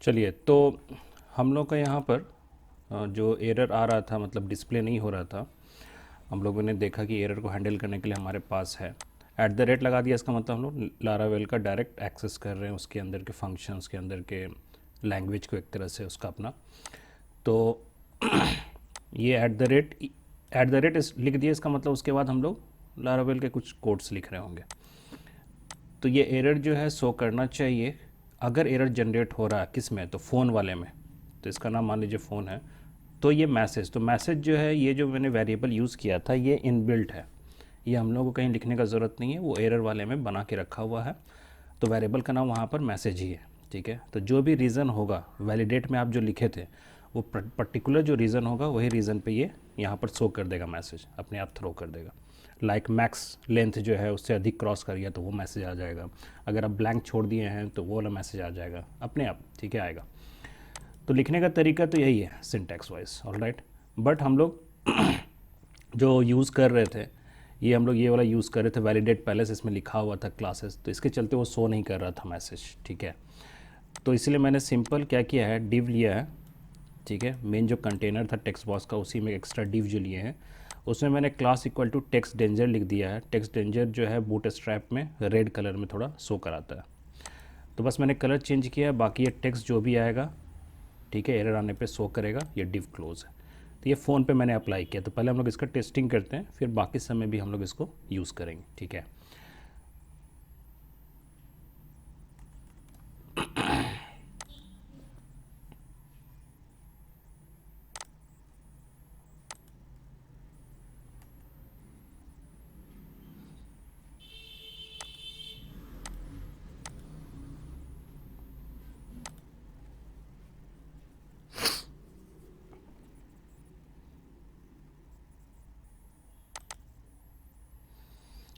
चलिए, तो हम लोग का यहाँ पर जो एरर आ रहा था, मतलब डिस्प्ले नहीं हो रहा था, हम लोगों ने देखा कि एरर को हैंडल करने के लिए हमारे पास है एट द रेट लगा दिया। इसका मतलब हम लोग लारावेल का डायरेक्ट एक्सेस कर रहे हैं, उसके अंदर के फंक्शन, उसके अंदर के लैंग्वेज को एक तरह से उसका अपना। तो ये एट द रेट इस लिख दिया, इसका मतलब उसके बाद हम लोग लारावेल के कुछ कोड्स लिख रहे होंगे। तो ये एरर जो है शो करना चाहिए। अगर एरर जनरेट हो रहा है किस में, तो फ़ोन वाले में, तो इसका नाम मान लीजिए फ़ोन है, तो ये मैसेज, तो मैसेज जो है, ये जो मैंने वेरिएबल यूज़ किया था ये इनबिल्ट है, ये हम लोग को कहीं लिखने का ज़रूरत नहीं है, वो एरर वाले में बना के रखा हुआ है। तो वेरिएबल का नाम वहाँ पर मैसेज ही है, ठीक है। तो जो भी रीज़न होगा वैलिडेट में आप जो लिखे थे, वो पर्टिकुलर जो रीज़न होगा वही रीज़न पे ये यहाँ पर शो कर देगा, मैसेज अपने आप थ्रो कर देगा। लाइक मैक्स लेंथ जो है उससे अधिक क्रॉस कर गया तो वो मैसेज आ जाएगा। अगर आप ब्लैंक छोड़ दिए हैं तो वो वाला मैसेज आ जाएगा अपने आप, ठीक है, आएगा। तो लिखने का तरीका तो यही है सिंटैक्स वाइज, ऑलराइट। बट हम लोग जो यूज़ कर रहे थे, ये हम लोग ये वाला यूज़ कर रहे थे वैलिडेट पहले से इसमें लिखा हुआ था क्लासेस, तो इसके चलते वो शो नहीं कर रहा था मैसेज, ठीक है। तो इसलिए मैंने सिंपल क्या किया है, डिव लिया है, ठीक है। मेन जो कंटेनर था टेक्स्ट बॉक्स का, उसी में एक्स्ट्रा डिव जो लिए हैं, उसमें मैंने class equal to text danger लिख दिया है। टेक्स्ट डेंजर जो है बूट स्ट्रैप में रेड कलर में थोड़ा शो कराता है, तो बस मैंने कलर चेंज किया है। बाकी ये टेक्स्ट जो भी आएगा, ठीक है, एरर आने पे शो करेगा, ये डिव क्लोज है। तो ये फ़ोन पे मैंने अप्लाई किया, तो पहले हम लोग इसका टेस्टिंग करते हैं, फिर बाकी समय भी हम लोग इसको यूज़ करेंगे, ठीक है।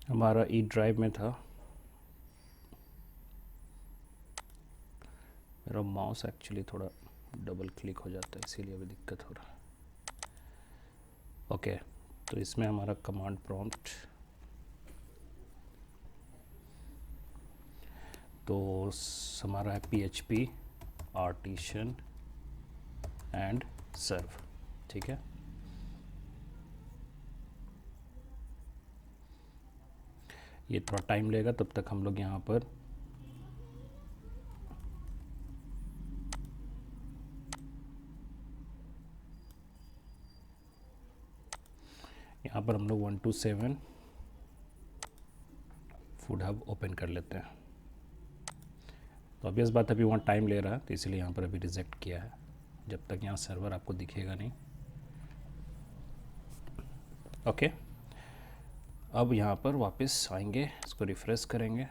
हमारा ई ड्राइव में था, मेरा माउस एक्चुअली थोड़ा डबल क्लिक हो जाता है, इसीलिए अभी दिक्कत हो रहा है। ओके, तो इसमें हमारा कमांड प्रॉम्प्ट, तो हमारा है PHP आर्टिशन एंड सर्व, ठीक है। ये थोड़ा टाइम लेगा, तब तक हम लोग यहाँ पर हम लोग 127 फूड हब ओपन कर लेते हैं। तो ऑब्वियस बात अभी वहाँ टाइम ले रहा है, तो इसलिए यहाँ पर अभी रिजेक्ट किया है, जब तक यहाँ सर्वर आपको दिखेगा नहीं। ओके, अब यहाँ पर वापस आएंगे, इसको रिफ्रेश करेंगे।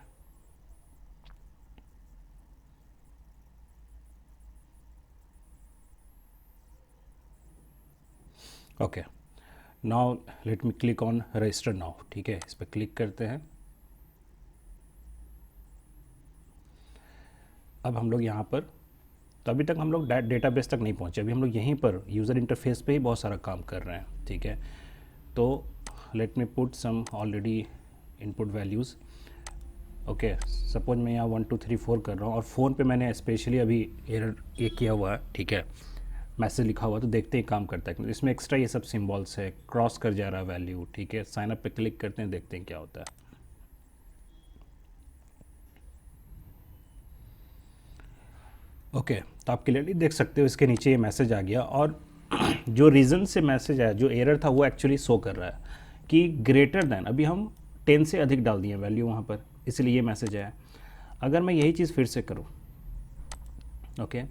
Okay, now let me click on register now, ठीक है, इस पर क्लिक करते हैं। अब हम लोग यहाँ पर, तो अभी तक हम लोग डेटाबेस तक नहीं पहुँचे, अभी हम लोग यहीं पर यूज़र इंटरफेस पे ही बहुत सारा काम कर रहे हैं, ठीक है। तो let me put some already input values. Okay, suppose मैं यहाँ 1 2 3 4 कर रहा हूँ, और फ़ोन पे मैंने स्पेशली अभी एरर ये किया हुआ है, ठीक है, मैसेज लिखा हुआ, तो देखते ही काम करता है। इसमें एक्स्ट्रा ये सब सिम्बॉल्स है, क्रॉस कर जा रहा है वैल्यू, ठीक है। साइन अप पे क्लिक करते हैं, देखते हैं क्या होता है। ओके, तो आप क्लियरली देख सकते हो इसके नीचे ये मैसेज आ गया, और जो रीज़न से मैसेज आया, जो एरर था, वो एक्चुअली शो कर रहा है कि ग्रेटर देन, अभी हम 10 से अधिक डाल दिए वैल्यू वहाँ पर, इसलिए ये मैसेज आया। अगर मैं यही चीज़ फिर से करूँ, ओके,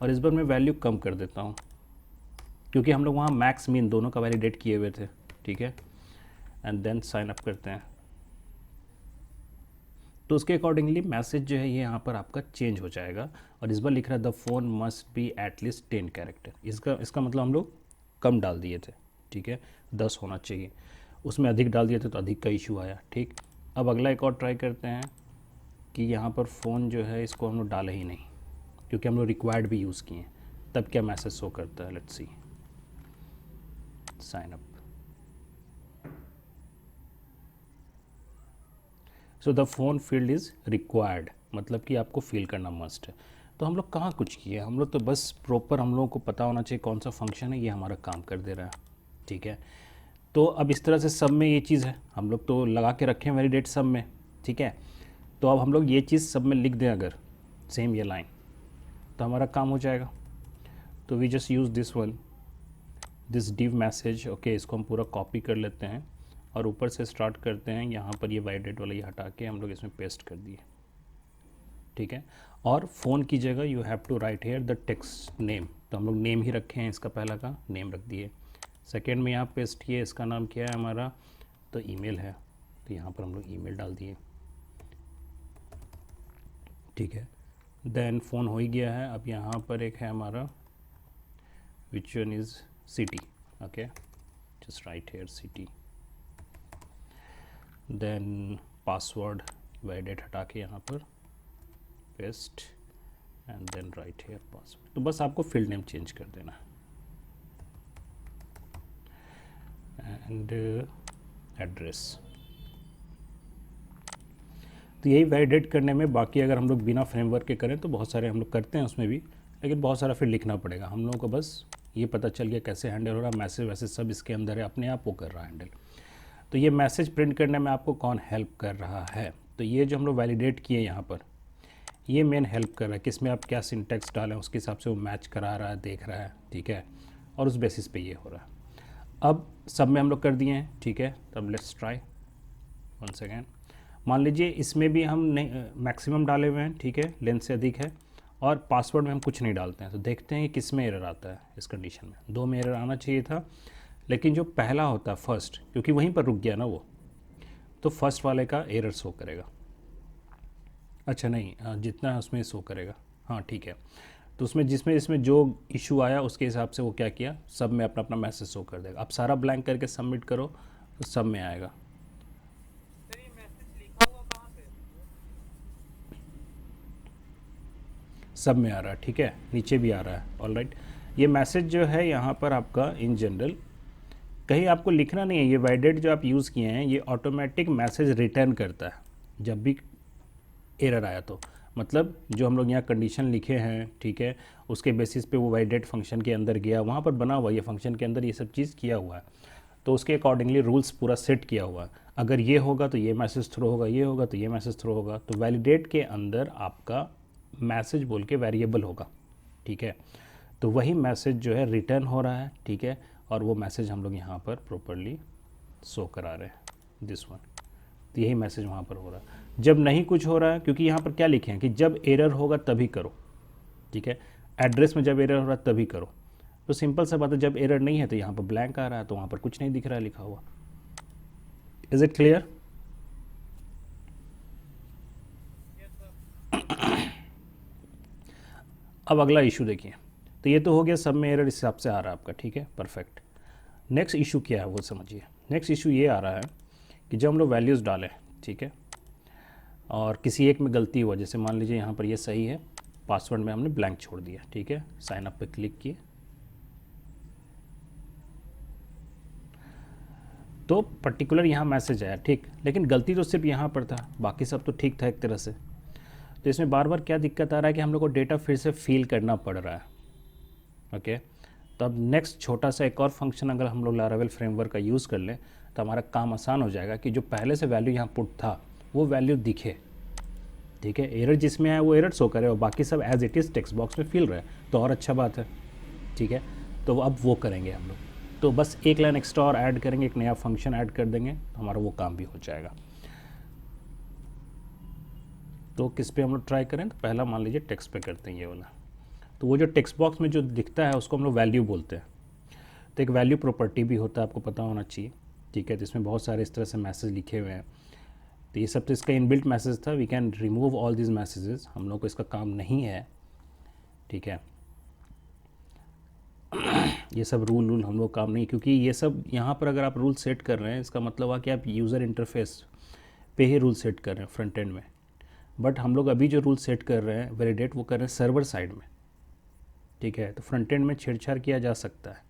और इस बार मैं वैल्यू कम कर देता हूँ, क्योंकि हम लोग वहाँ मैक्स मीन दोनों का वैलिडेट किए हुए थे, ठीक है, एंड देन साइन अप करते हैं, तो उसके अकॉर्डिंगली मैसेज जो है ये यहाँ पर आपका चेंज हो जाएगा। और इस बार लिख रहा है the phone must be at least 10 character, इसका मतलब हम लोग कम डाल दिए थे, ठीक है, 10 होना चाहिए, उसमें अधिक डाल दिए थे तो अधिक का इशू आया, ठीक। अब अगला एक और ट्राई करते हैं कि यहाँ पर फ़ोन जो है इसको हम लोग डाले ही नहीं, क्योंकि हम लोग रिक्वायर्ड भी यूज़ किए, तब क्या मैसेज शो करता है, let's see, sign up. So the phone field is required, मतलब कि आपको फिल करना मस्ट है। तो हम लोग कहाँ कुछ किए, हम लोग तो बस प्रॉपर हम लोगों को पता होना चाहिए कौन सा फंक्शन है ये हमारा काम कर दे रहा है, ठीक है। तो अब इस तरह से सब में ये चीज़ है, हम लोग तो लगा के रखे हैं वैलिडेट सब में, ठीक है। तो अब हम लोग ये चीज़ सब में लिख दें अगर सेम ये लाइन, तो हमारा काम हो जाएगा। तो we just use this one, this div message, okay. इसको हम पूरा कॉपी कर लेते हैं और ऊपर से स्टार्ट करते हैं, यहाँ पर ये वैलिडेट वाला ये हटा के हम लोग इसमें पेस्ट कर दिए, ठीक है। और फ़ोन की जगह you have to write here the text name, तो हम लोग नेम ही रखे हैं, इसका पहला का नेम रख दिए। सेकेंड में यहाँ पेस्ट किए, इसका नाम क्या है हमारा, तो ईमेल है, तो यहाँ पर हम लोग ईमेल डाल दिए, ठीक है। देन फ़ोन हो ही गया है। अब यहाँ पर एक है हमारा which one is city, okay, just write here city. Then password validate हटा के यहाँ पर paste and then write here password. तो बस आपको फील्ड नेम चेंज कर देना एंड एड्रेस। तो यही वैलिडेट करने में, बाकी अगर हम लोग बिना फ्रेमवर्क के करें तो बहुत सारे हम लोग करते हैं उसमें भी, लेकिन बहुत सारा फिर लिखना पड़ेगा। हम लोगों को बस ये पता चल गया कैसे हैंडल हो रहा है, मैसेज वैसेज सब इसके अंदर है, अपने आप वो कर रहा है हैंडल। तो ये मैसेज प्रिंट करने में आपको कौन हेल्प कर रहा है, तो ये जो हम लोग वैलिडेट किए यहाँ पर, ये मेन हेल्प कर रहा है कि इसमें आप क्या सिंटेक्स डालें उसके हिसाब से वो मैच करा रहा है, देख रहा है, ठीक है। और उस बेसिस पे ये हो रहा है। अब सब में हम लोग कर दिए हैं, ठीक है। तब लेट्स ट्राई वंस अगेन। मान लीजिए इसमें भी हम नहीं मैक्सिमम डाले हुए हैं, ठीक है, लेंथ से अधिक है, और पासवर्ड में हम कुछ नहीं डालते हैं। तो देखते हैं कि किस में एरर आता है। इस कंडीशन में 2 में एरर आना चाहिए था, लेकिन जो पहला होता है फर्स्ट, क्योंकि वहीं पर रुक गया ना वो, तो फर्स्ट वाले का एरर शो करेगा। अच्छा नहीं, जितना है उसमें शो करेगा, हाँ ठीक है। तो उसमें इसमें जो इशू आया उसके हिसाब से वो क्या किया, सब में अपना अपना मैसेज शो कर देगा। अब सारा ब्लैंक करके सबमिट करो तो सब में आएगा। सब में आ रहा है, ठीक है, नीचे भी आ रहा है, ऑलराइट। ये मैसेज जो है यहाँ पर आपका इन जनरल कहीं आपको लिखना नहीं है, ये वैलिडेट जो आप यूज़ किए हैं ये ऑटोमेटिक मैसेज रिटर्न करता है जब भी एरर आया। तो मतलब जो हम लोग यहाँ कंडीशन लिखे हैं, ठीक है, उसके बेसिस पे वो वैलिडेट फंक्शन के अंदर गया, वहाँ पर बना हुआ ये फंक्शन के अंदर ये सब चीज़ किया हुआ है, तो उसके अकॉर्डिंगली रूल्स पूरा सेट किया हुआ है। अगर ये होगा तो ये मैसेज थ्रो होगा, ये होगा तो ये मैसेज थ्रो होगा। तो वैलिडेट के अंदर आपका मैसेज बोल के वेरिएबल होगा, ठीक है। तो वही मैसेज जो है रिटर्न हो रहा है, ठीक है, और वो मैसेज हम लोग यहाँ पर प्रॉपरली शो करा रहे हैं, दिस वन। तो यही मैसेज वहाँ पर हो रहा है। जब नहीं कुछ हो रहा है, क्योंकि यहाँ पर क्या लिखे हैं कि जब एरर होगा तभी करो, ठीक है। एड्रेस में जब एरर हो रहा है तभी करो, तो सिंपल सा बात है, जब एरर नहीं है तो यहाँ पर ब्लैंक आ रहा है, तो वहाँ पर कुछ नहीं दिख रहा है लिखा हुआ। Is it clear? अब अगला इशू देखिए। तो ये तो हो गया सब में एरर इस हिसाब से आ रहा है आपका, ठीक है, परफेक्ट। नेक्स्ट इशू क्या है वो समझिए। नेक्स्ट इशू ये आ रहा है कि जब हम लोग वैल्यूज़ डालें, ठीक है, और किसी एक में गलती हुआ, जैसे मान लीजिए यहाँ पर ये सही है, पासवर्ड में हमने ब्लैंक छोड़ दिया, ठीक है, साइन अप पे क्लिक किए, तो पर्टिकुलर यहाँ मैसेज आया, ठीक, लेकिन गलती तो सिर्फ यहाँ पर था, बाकी सब तो ठीक था एक तरह से। तो इसमें बार बार क्या दिक्कत आ रहा है कि हम लोग को डेटा फिर से फिल करना पड़ रहा है, ओके। तो अब नेक्स्ट छोटा सा एक और फंक्शन अगर हम लोग लारावेल फ्रेमवर्क का यूज़ कर लें तो हमारा काम आसान हो जाएगा कि जो पहले से वैल्यू यहाँ पुट था वो वैल्यू दिखे, ठीक है। एरर जिसमें है वो एरर शो करे और बाकी सब as it is text box में फिल रहे, तो और अच्छा बात है, ठीक है। तो अब वो करेंगे हम लोग, तो बस एक लाइन एक्स्ट्रा और ऐड करेंगे, एक नया फंक्शन ऐड कर देंगे, तो हमारा वो काम भी हो जाएगा। तो किस पे हम लोग ट्राई करें, तो पहला मान लीजिए टेक्स्ट पे करते हैं ये वाला। तो वो जो टेक्स्ट बॉक्स में जो दिखता है उसको हम लोग वैल्यू बोलते हैं। तो एक वैल्यू प्रॉपर्टी भी होता है, आपको पता होना चाहिए, ठीक है। तो इसमें बहुत सारे इस तरह से मैसेज लिखे हुए हैं, तो ये सब तो इसका इनबिल्ट मैसेज था। We can remove all this messages, हम लोग को इसका काम नहीं है, ठीक है। ये सब रूल हम लोग काम नहीं, क्योंकि ये सब यहाँ पर अगर आप रूल सेट कर रहे हैं इसका मतलब हुआ कि आप यूज़र इंटरफेस पे ही रूल सेट कर रहे हैं फ्रंट एंड में, बट हम लोग अभी जो रूल सेट कर रहे हैं वैलिडेट वो कर रहे हैं सर्वर साइड में, ठीक है। तो फ्रंट एंड में छेड़छाड़ किया जा सकता है,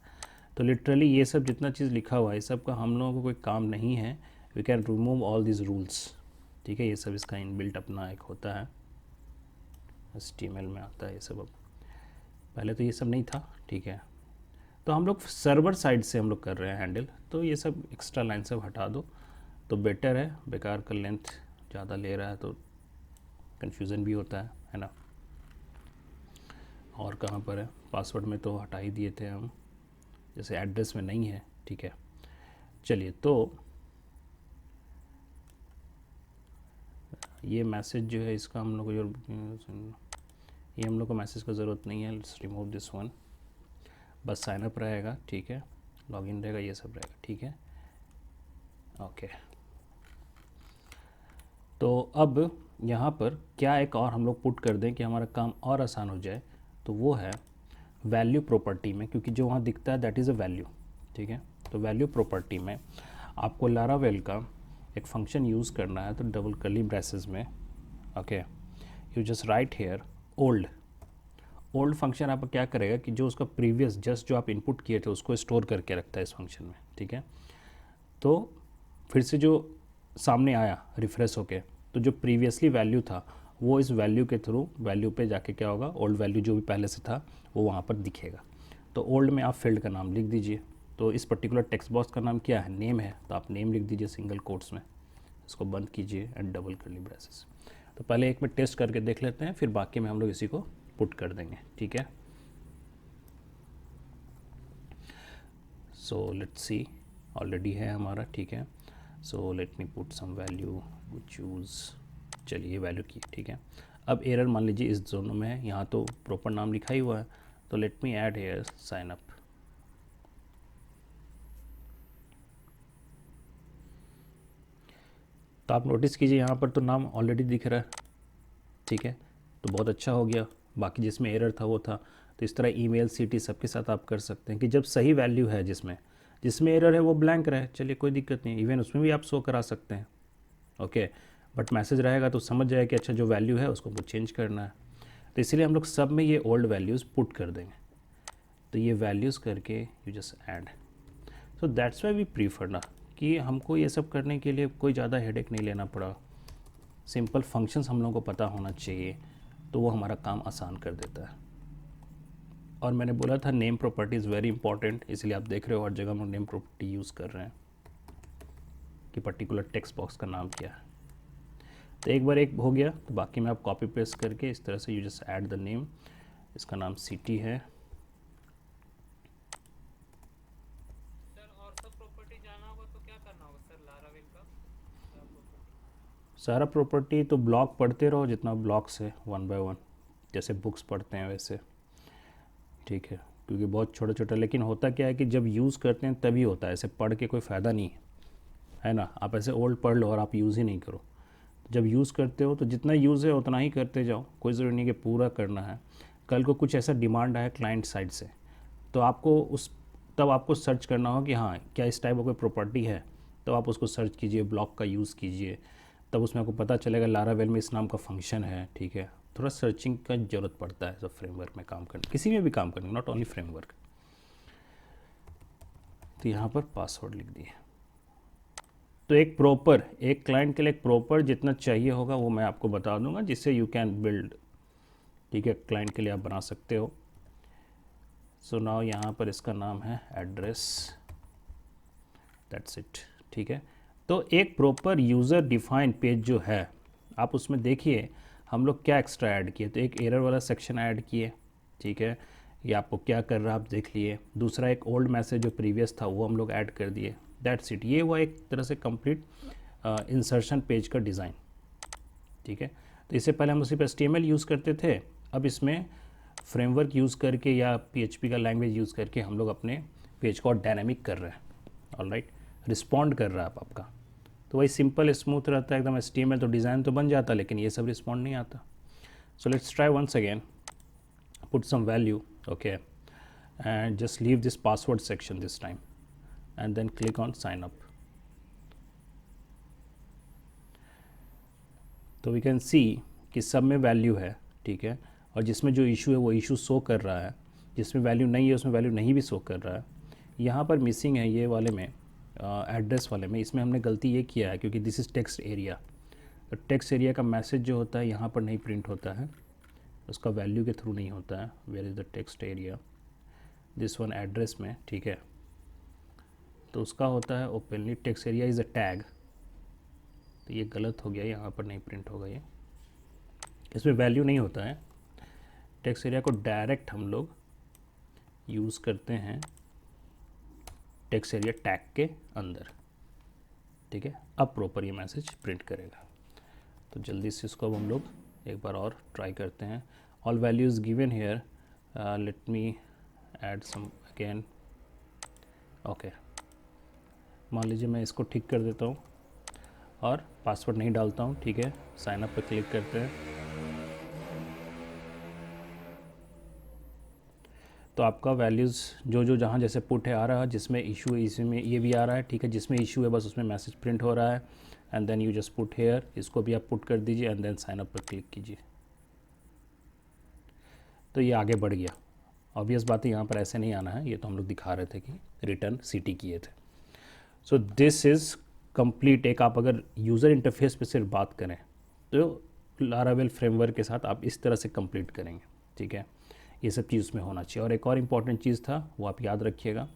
तो लिटरली ये सब जितना चीज़ लिखा हुआ है ये सब का हम लोगों को कोई काम नहीं है। We can remove all this rules, ठीक है। ये सब इसका इनबिल्ट अपना एक होता है, HTML में आता है ये सब। अब पहले तो ये सब नहीं था, ठीक है। तो हम लोग सर्वर साइड से हम लोग कर रहे हैं हैंडल, तो ये सब एक्स्ट्रा लाइन सब हटा दो तो बेटर है। बेकार का लेंथ ज़्यादा ले रहा है तो कन्फ्यूज़न भी होता है ना। और कहाँ पर है, पासवर्ड में तो हटा ही दिए थे हम, जैसे एड्रेस में नहीं है, ठीक है। चलिए, तो ये मैसेज जो है इसका हम लोग को ये हम लोग को मैसेज का ज़रूरत नहीं है, लेट्स रिमूव दिस वन। बस साइन अप रहेगा, ठीक है, लॉगिन रहेगा, ये सब रहेगा, ठीक है, ओके। तो अब यहाँ पर क्या एक और हम लोग पुट कर दें कि हमारा काम और आसान हो जाए, तो वो है वैल्यू प्रॉपर्टी में, क्योंकि जो वहाँ दिखता है दैट इज़ अ वैल्यू, ठीक है। तो वैल्यू प्रॉपर्टी में आपको लारावेल का एक फंक्शन यूज़ करना है, तो डबल कर्ली ब्रेसेस में, okay, you just write here old function आपका क्या करेगा कि जो उसका प्रीवियस जस्ट जो आप इनपुट किए थे उसको स्टोर करके रखता है इस फंक्शन में, ठीक है। तो फिर से जो सामने आया रिफ्रेश होके, तो जो प्रीवियसली वैल्यू था वो इस वैल्यू के थ्रू वैल्यू पे जाके क्या होगा, ओल्ड वैल्यू जो भी पहले से था वो वहाँ पर दिखेगा। तो ओल्ड में आप फील्ड का नाम लिख दीजिए, तो इस पर्टिकुलर टेक्स्ट बॉक्स का नाम क्या है, नेम है, तो आप नेम लिख दीजिए सिंगल कोट्स में, इसको बंद कीजिए एंड डबल कर्ली ब्रेसेस। तो पहले एक में टेस्ट करके देख लेते हैं, फिर बाकी में हम लोग इसी को पुट कर देंगे, ठीक है। सो लेट्स सी, ऑलरेडी है हमारा, ठीक है। So let me put some value, choose, चलिए वैल्यू की, ठीक है। अब एरर मान लीजिए इस दोनों में है, यहाँ तो प्रॉपर नाम लिखा ही हुआ है, तो let me add here sign up. तो आप नोटिस कीजिए यहाँ पर तो नाम ऑलरेडी दिख रहा है, ठीक है, तो बहुत अच्छा हो गया। बाकी जिसमें एरर था वो था, तो इस तरह ईमेल सीटी सबके साथ आप कर सकते हैं कि जब सही वैल्यू है जिसमें जिसमें एरर है वो ब्लैंक रहे, चलिए कोई दिक्कत नहीं, इवन उसमें भी आप शो करा सकते हैं, ओके। बट मैसेज रहेगा तो समझ जाए कि अच्छा जो वैल्यू है उसको कुछ चेंज करना है, तो इसीलिए हम लोग सब में ये ओल्ड वैल्यूज़ पुट कर देंगे। तो ये वैल्यूज़ करके you just add, so that's why we prefer ना कि हमको ये सब करने के लिए कोई ज़्यादा हेडेक नहीं लेना पड़ा, सिंपल फंक्शंस हम लोगों को पता होना चाहिए, तो वो हमारा काम आसान कर देता है। और मैंने बोला था name property is very important, इसलिए आप देख रहे हो हर जगह हम लोग नेम प्रॉपर्टी यूज़ कर रहे हैं कि पर्टिकुलर टेक्स्ट बॉक्स का नाम क्या है। तो एक बार एक हो गया, तो बाकी में आप कॉपी पेस्ट करके इस तरह से you just add the name, इसका नाम सिटी है। सर और सब प्रॉपर्टी जाना होगा तो क्या करना होगा सर, लारावेल का सारा प्रॉपर्टी तो ब्लॉक पढ़ते रहो, जितना ब्लॉक्स है वन बाय वन, जैसे बुक्स पढ़ते हैं वैसे, ठीक है। क्योंकि बहुत छोटा छोटा, लेकिन होता क्या है कि जब यूज़ करते हैं तभी होता है, ऐसे पढ़ के कोई फ़ायदा नहीं है ना। आप ऐसे ओल्ड पढ़ लो और आप यूज़ ही नहीं करो, जब यूज़ करते हो तो जितना यूज़ है उतना ही करते जाओ, कोई ज़रूरी नहीं कि पूरा करना है। कल को कुछ ऐसा डिमांड आया क्लाइंट साइड से, तो आपको तब आपको सर्च करना हो कि हाँ क्या इस टाइप का कोई प्रॉपर्टी है, तो आप उसको सर्च कीजिए, ब्लॉक का यूज़ कीजिए, तब उसमें आपको पता चलेगा लारावेल में इस नाम का फंक्शन है, ठीक है। थोड़ा सर्चिंग का ज़रूरत पड़ता है सब फ्रेमवर्क में काम करने, किसी में भी काम करने, नॉट ओनली फ्रेमवर्क। तो यहाँ पर पासवर्ड लिख दिए, तो एक प्रॉपर, एक क्लाइंट के लिए एक प्रॉपर जितना चाहिए होगा वो मैं आपको बता दूंगा, जिससे यू कैन बिल्ड, ठीक है, क्लाइंट के लिए आप बना सकते हो। सो नाउ यहाँ पर इसका नाम है एड्रेस, दैट्स इट, ठीक है। तो एक प्रॉपर यूज़र डिफाइंड पेज जो है, आप उसमें देखिए हम लोग क्या एक्स्ट्रा ऐड किए, तो एक एरर वाला सेक्शन ऐड किए, ठीक है, ये आपको क्या कर रहा है आप देख लिए। दूसरा एक ओल्ड मैसेज जो प्रीवियस था वो हम लोग ऐड कर दिए, दैट्स इट। ये हुआ एक तरह से कंप्लीट इंसर्शन पेज का डिज़ाइन, ठीक है। तो इससे पहले हम सिर्फ HTML यूज़ करते थे, अब इसमें फ्रेमवर्क यूज़ करके या PHP का लैंग्वेज यूज़ करके हम लोग अपने पेज को और डायनामिक कर रहे हैं, ऑलराइट, रिस्पॉन्ड कर रहा है आपका। तो वही सिंपल स्मूथ रहता है एकदम, HTML तो डिज़ाइन तो बन जाता, लेकिन ये सब रिस्पॉन्ड नहीं आता। So let's try once again, put some value, okay, and just leave this password section this time and then click on sign up. तो वी कैन सी कि सब में वैल्यू है, ठीक है, और जिसमें जो इशू है वो इशू शो कर रहा है, जिसमें वैल्यू नहीं है उसमें वैल्यू नहीं भी शो कर रहा है। यहाँ पर मिसिंग है ये वाले में, एड्रेस वाले में, इसमें हमने गलती ये किया है क्योंकि दिस इज़ टेक्स्ट एरिया, तो टेक्स्ट एरिया का मैसेज जो होता है यहाँ पर नहीं प्रिंट होता है, उसका वैल्यू के थ्रू नहीं होता है। Where is the text area, this one address में, ठीक है। तो उसका होता है openly text area is a tag. तो ये गलत हो गया, यहाँ पर नहीं प्रिंट होगा ये, इसमें वैल्यू नहीं होता है। टेक्स्ट एरिया को डायरेक्ट हम लोग यूज़ करते हैं टेक्स्ट एरिया टैग के अंदर, ठीक है। अब प्रॉपर ये मैसेज प्रिंट करेगा। तो जल्दी से इसको अब हम लोग एक बार और ट्राई करते हैं। All values given here, let me add some again. Okay, मान लीजिए मैं इसको ठीक कर देता हूँ और पासवर्ड नहीं डालता हूँ, ठीक है। साइन अप पर क्लिक करते हैं। तो आपका वैल्यूज़ जो जो जहाँ जैसे पुट है आ रहा है, जिसमें इशू है इसमें ये भी आ रहा है, ठीक है। जिसमें इशू है बस उसमें मैसेज प्रिंट हो रहा है। And then you just put here, इसको भी आप पुट कर दीजिए एंड देन साइन अप पर क्लिक कीजिए। तो ये आगे बढ़ गया। ऑब्वियस बात है यहाँ पर ऐसे नहीं आना है, ये तो हम लोग दिखा रहे थे कि रिटर्न सिटी किए थे। So this is complete. एक आप अगर यूज़र इंटरफेस पे सिर्फ बात करें तो लारावेल फ्रेमवर्क के साथ आप इस तरह से कंप्लीट करेंगे, ठीक है। ये सब चीज़ उसमें होना चाहिए। और एक और इम्पॉर्टेंट चीज़ था, वो आप याद रखिएगा।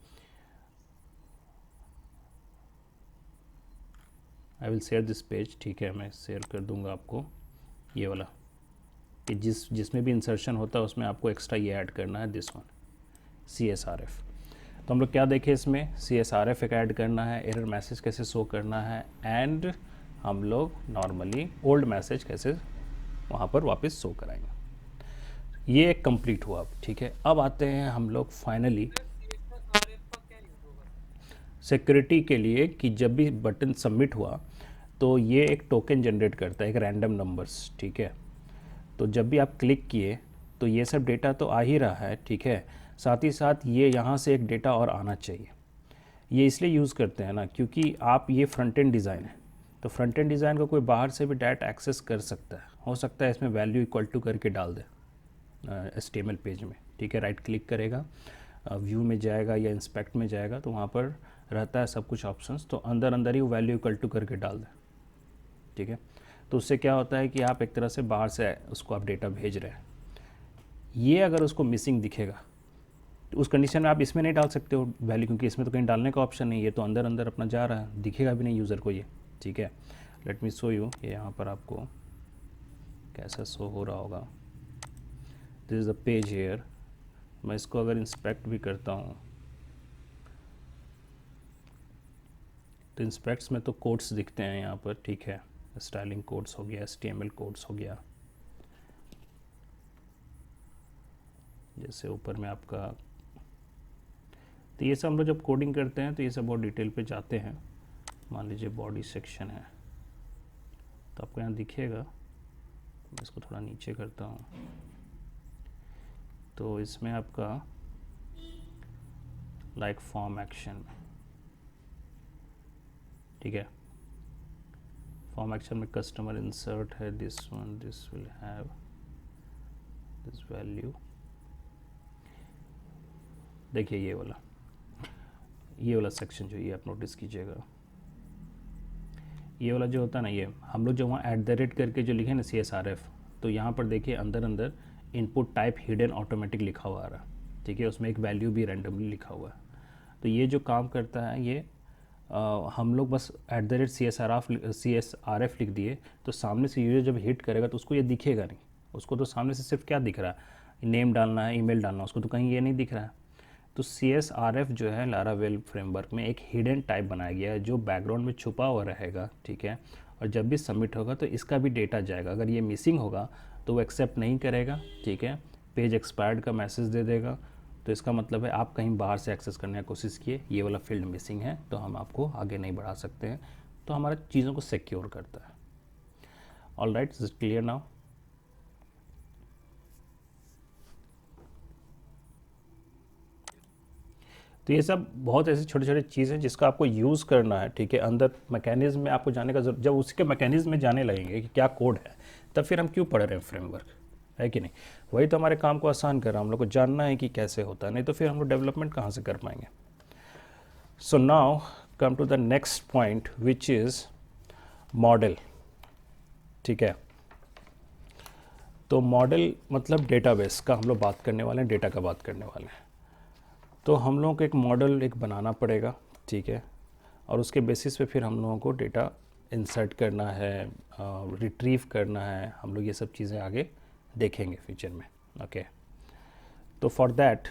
I will share this page, ठीक है, मैं शेयर कर दूंगा आपको ये वाला, कि जिसमें भी इंसर्शन होता है उसमें आपको एक्स्ट्रा ये ऐड करना है, दिस वन CSRF। तो हम लोग क्या देखें इसमें, CSRF एक ऐड करना है, एरर मैसेज कैसे शो करना है, एंड हम लोग नॉर्मली ओल्ड मैसेज कैसे वहाँ पर वापस शो कराएंगे। ये एक कंप्लीट हुआ, ठीक है। अब आते हैं हम लोग फाइनली CSRF का क्या यूज़ होगा? सिक्योरिटी के लिए, कि जब भी बटन सबमिट हुआ तो ये एक टोकन जनरेट करता है, एक रैंडम नंबर्स, ठीक है। तो जब भी आप क्लिक किए तो ये सब डेटा तो आ ही रहा है, ठीक है। साथ ही साथ ये यहाँ से एक डेटा और आना चाहिए। ये इसलिए यूज़ करते हैं ना, क्योंकि आप ये फ्रंट एंड डिज़ाइन है, तो फ्रंट एंड डिज़ाइन को कोई बाहर से भी डायरेक्ट एक्सेस कर सकता है। हो सकता है इसमें वैल्यू इक्वल टू करके डाल दे HTML पेज में, ठीक है। राइट क्लिक करेगा, व्यू में जाएगा या इंस्पेक्ट में जाएगा, तो वहाँ पर रहता है सब कुछ ऑप्शंस, तो अंदर अंदर ही वो वैल्यू इक्वल टू करके डाल दे, ठीक है। तो उससे क्या होता है कि आप एक तरह से बाहर से उसको आप डेटा भेज रहे हैं। ये अगर उसको मिसिंग दिखेगा तो उस कंडीशन में आप इसमें नहीं डाल सकते हो वैल्यू, क्योंकि इसमें तो कहीं डालने का ऑप्शन नहीं है, तो अंदर अंदर अपना जा रहा है, दिखेगा भी नहीं यूज़र को ये, ठीक है। लेट मी शो यू, ये यहाँ पर आपको कैसा शो हो रहा होगा। This is the page here. मैं इसको अगर इंस्पेक्ट भी करता हूँ तो इंस्पेक्ट्स में तो कोड्स दिखते हैं यहाँ पर, ठीक है। स्टाइलिंग कोड्स हो गया, HTML कोड्स हो गया, जैसे ऊपर में आपका। तो ये सब हम लोग जब कोडिंग करते हैं तो ये सब बहुत डिटेल पे जाते हैं। मान लीजिए बॉडी सेक्शन है, तो आपको यहाँ दिखेगा, मैं इसको थोड़ा नीचे करता हूँ, तो इसमें आपका लाइक फॉर्म एक्शन, ठीक है। फॉर्म एक्शन में कस्टमर इंसर्ट है, this one, this will have this value. देखिए ये वाला सेक्शन जो ये आप नोटिस कीजिएगा, ये वाला जो होता है ना, ये हम लोग जो वहाँ @ करके जो लिखे ना CSRF, तो यहाँ पर देखिए अंदर अंदर इनपुट टाइप हिडन ऑटोमेटिक लिखा हुआ आ रहा है, ठीक है। उसमें एक वैल्यू भी रैंडमली लिखा हुआ है। तो ये जो काम करता है ये हम लोग बस @CSRF लिख दिए, तो सामने से यूजर जब हिट करेगा तो उसको ये दिखेगा नहीं। उसको तो सामने से सिर्फ क्या दिख रहा है, नेम डालना है, ईमेल डालना है, उसको तो कहीं ये नहीं दिख रहा है। तो CSRF जो है लारावेल फ्रेमवर्क में एक हिडन टाइप बनाया गया है, जो बैकग्राउंड में छुपा हुआ रहेगा, ठीक है। और जब भी सबमिट होगा तो इसका भी डेटा जाएगा। अगर ये मिसिंग होगा तो वो एक्सेप्ट नहीं करेगा, ठीक है। पेज एक्सपायर्ड का मैसेज दे देगा। तो इसका मतलब है आप कहीं बाहर से एक्सेस करने की कोशिश किए, ये वाला फील्ड मिसिंग है, तो हम आपको आगे नहीं बढ़ा सकते हैं। तो हमारा चीज़ों को सिक्योर करता है। All right, is it clear now? तो ये सब बहुत ऐसी छोटे छोटे चीज़ हैं जिसका आपको यूज़ करना है, ठीक है। अंदर मैकेनिज्म में आपको जाने का जरूरत, जब उसके मैकेनिज्म में जाने लगेंगे कि क्या कोड है, तब फिर हम क्यों पढ़ रहे हैं फ्रेमवर्क, है कि नहीं। वही तो हमारे काम को आसान कर रहा है, हम लोग को जानना है कि कैसे होता है, नहीं तो फिर हम लोग डेवलपमेंट कहाँ से कर पाएंगे। So now come to the next point which is model, ठीक है। तो मॉडल मतलब डेटाबेस का हम लोग बात करने वाले हैं, डेटा का बात करने वाले हैं। तो हम लोगों को एक मॉडल एक बनाना पड़ेगा, ठीक है, और उसके बेसिस पे फिर हम लोगों को डेटा इंसर्ट करना है, रिट्रीव करना है। हम लोग ये सब चीज़ें आगे देखेंगे फ्यूचर में। ओके, तो फॉर दैट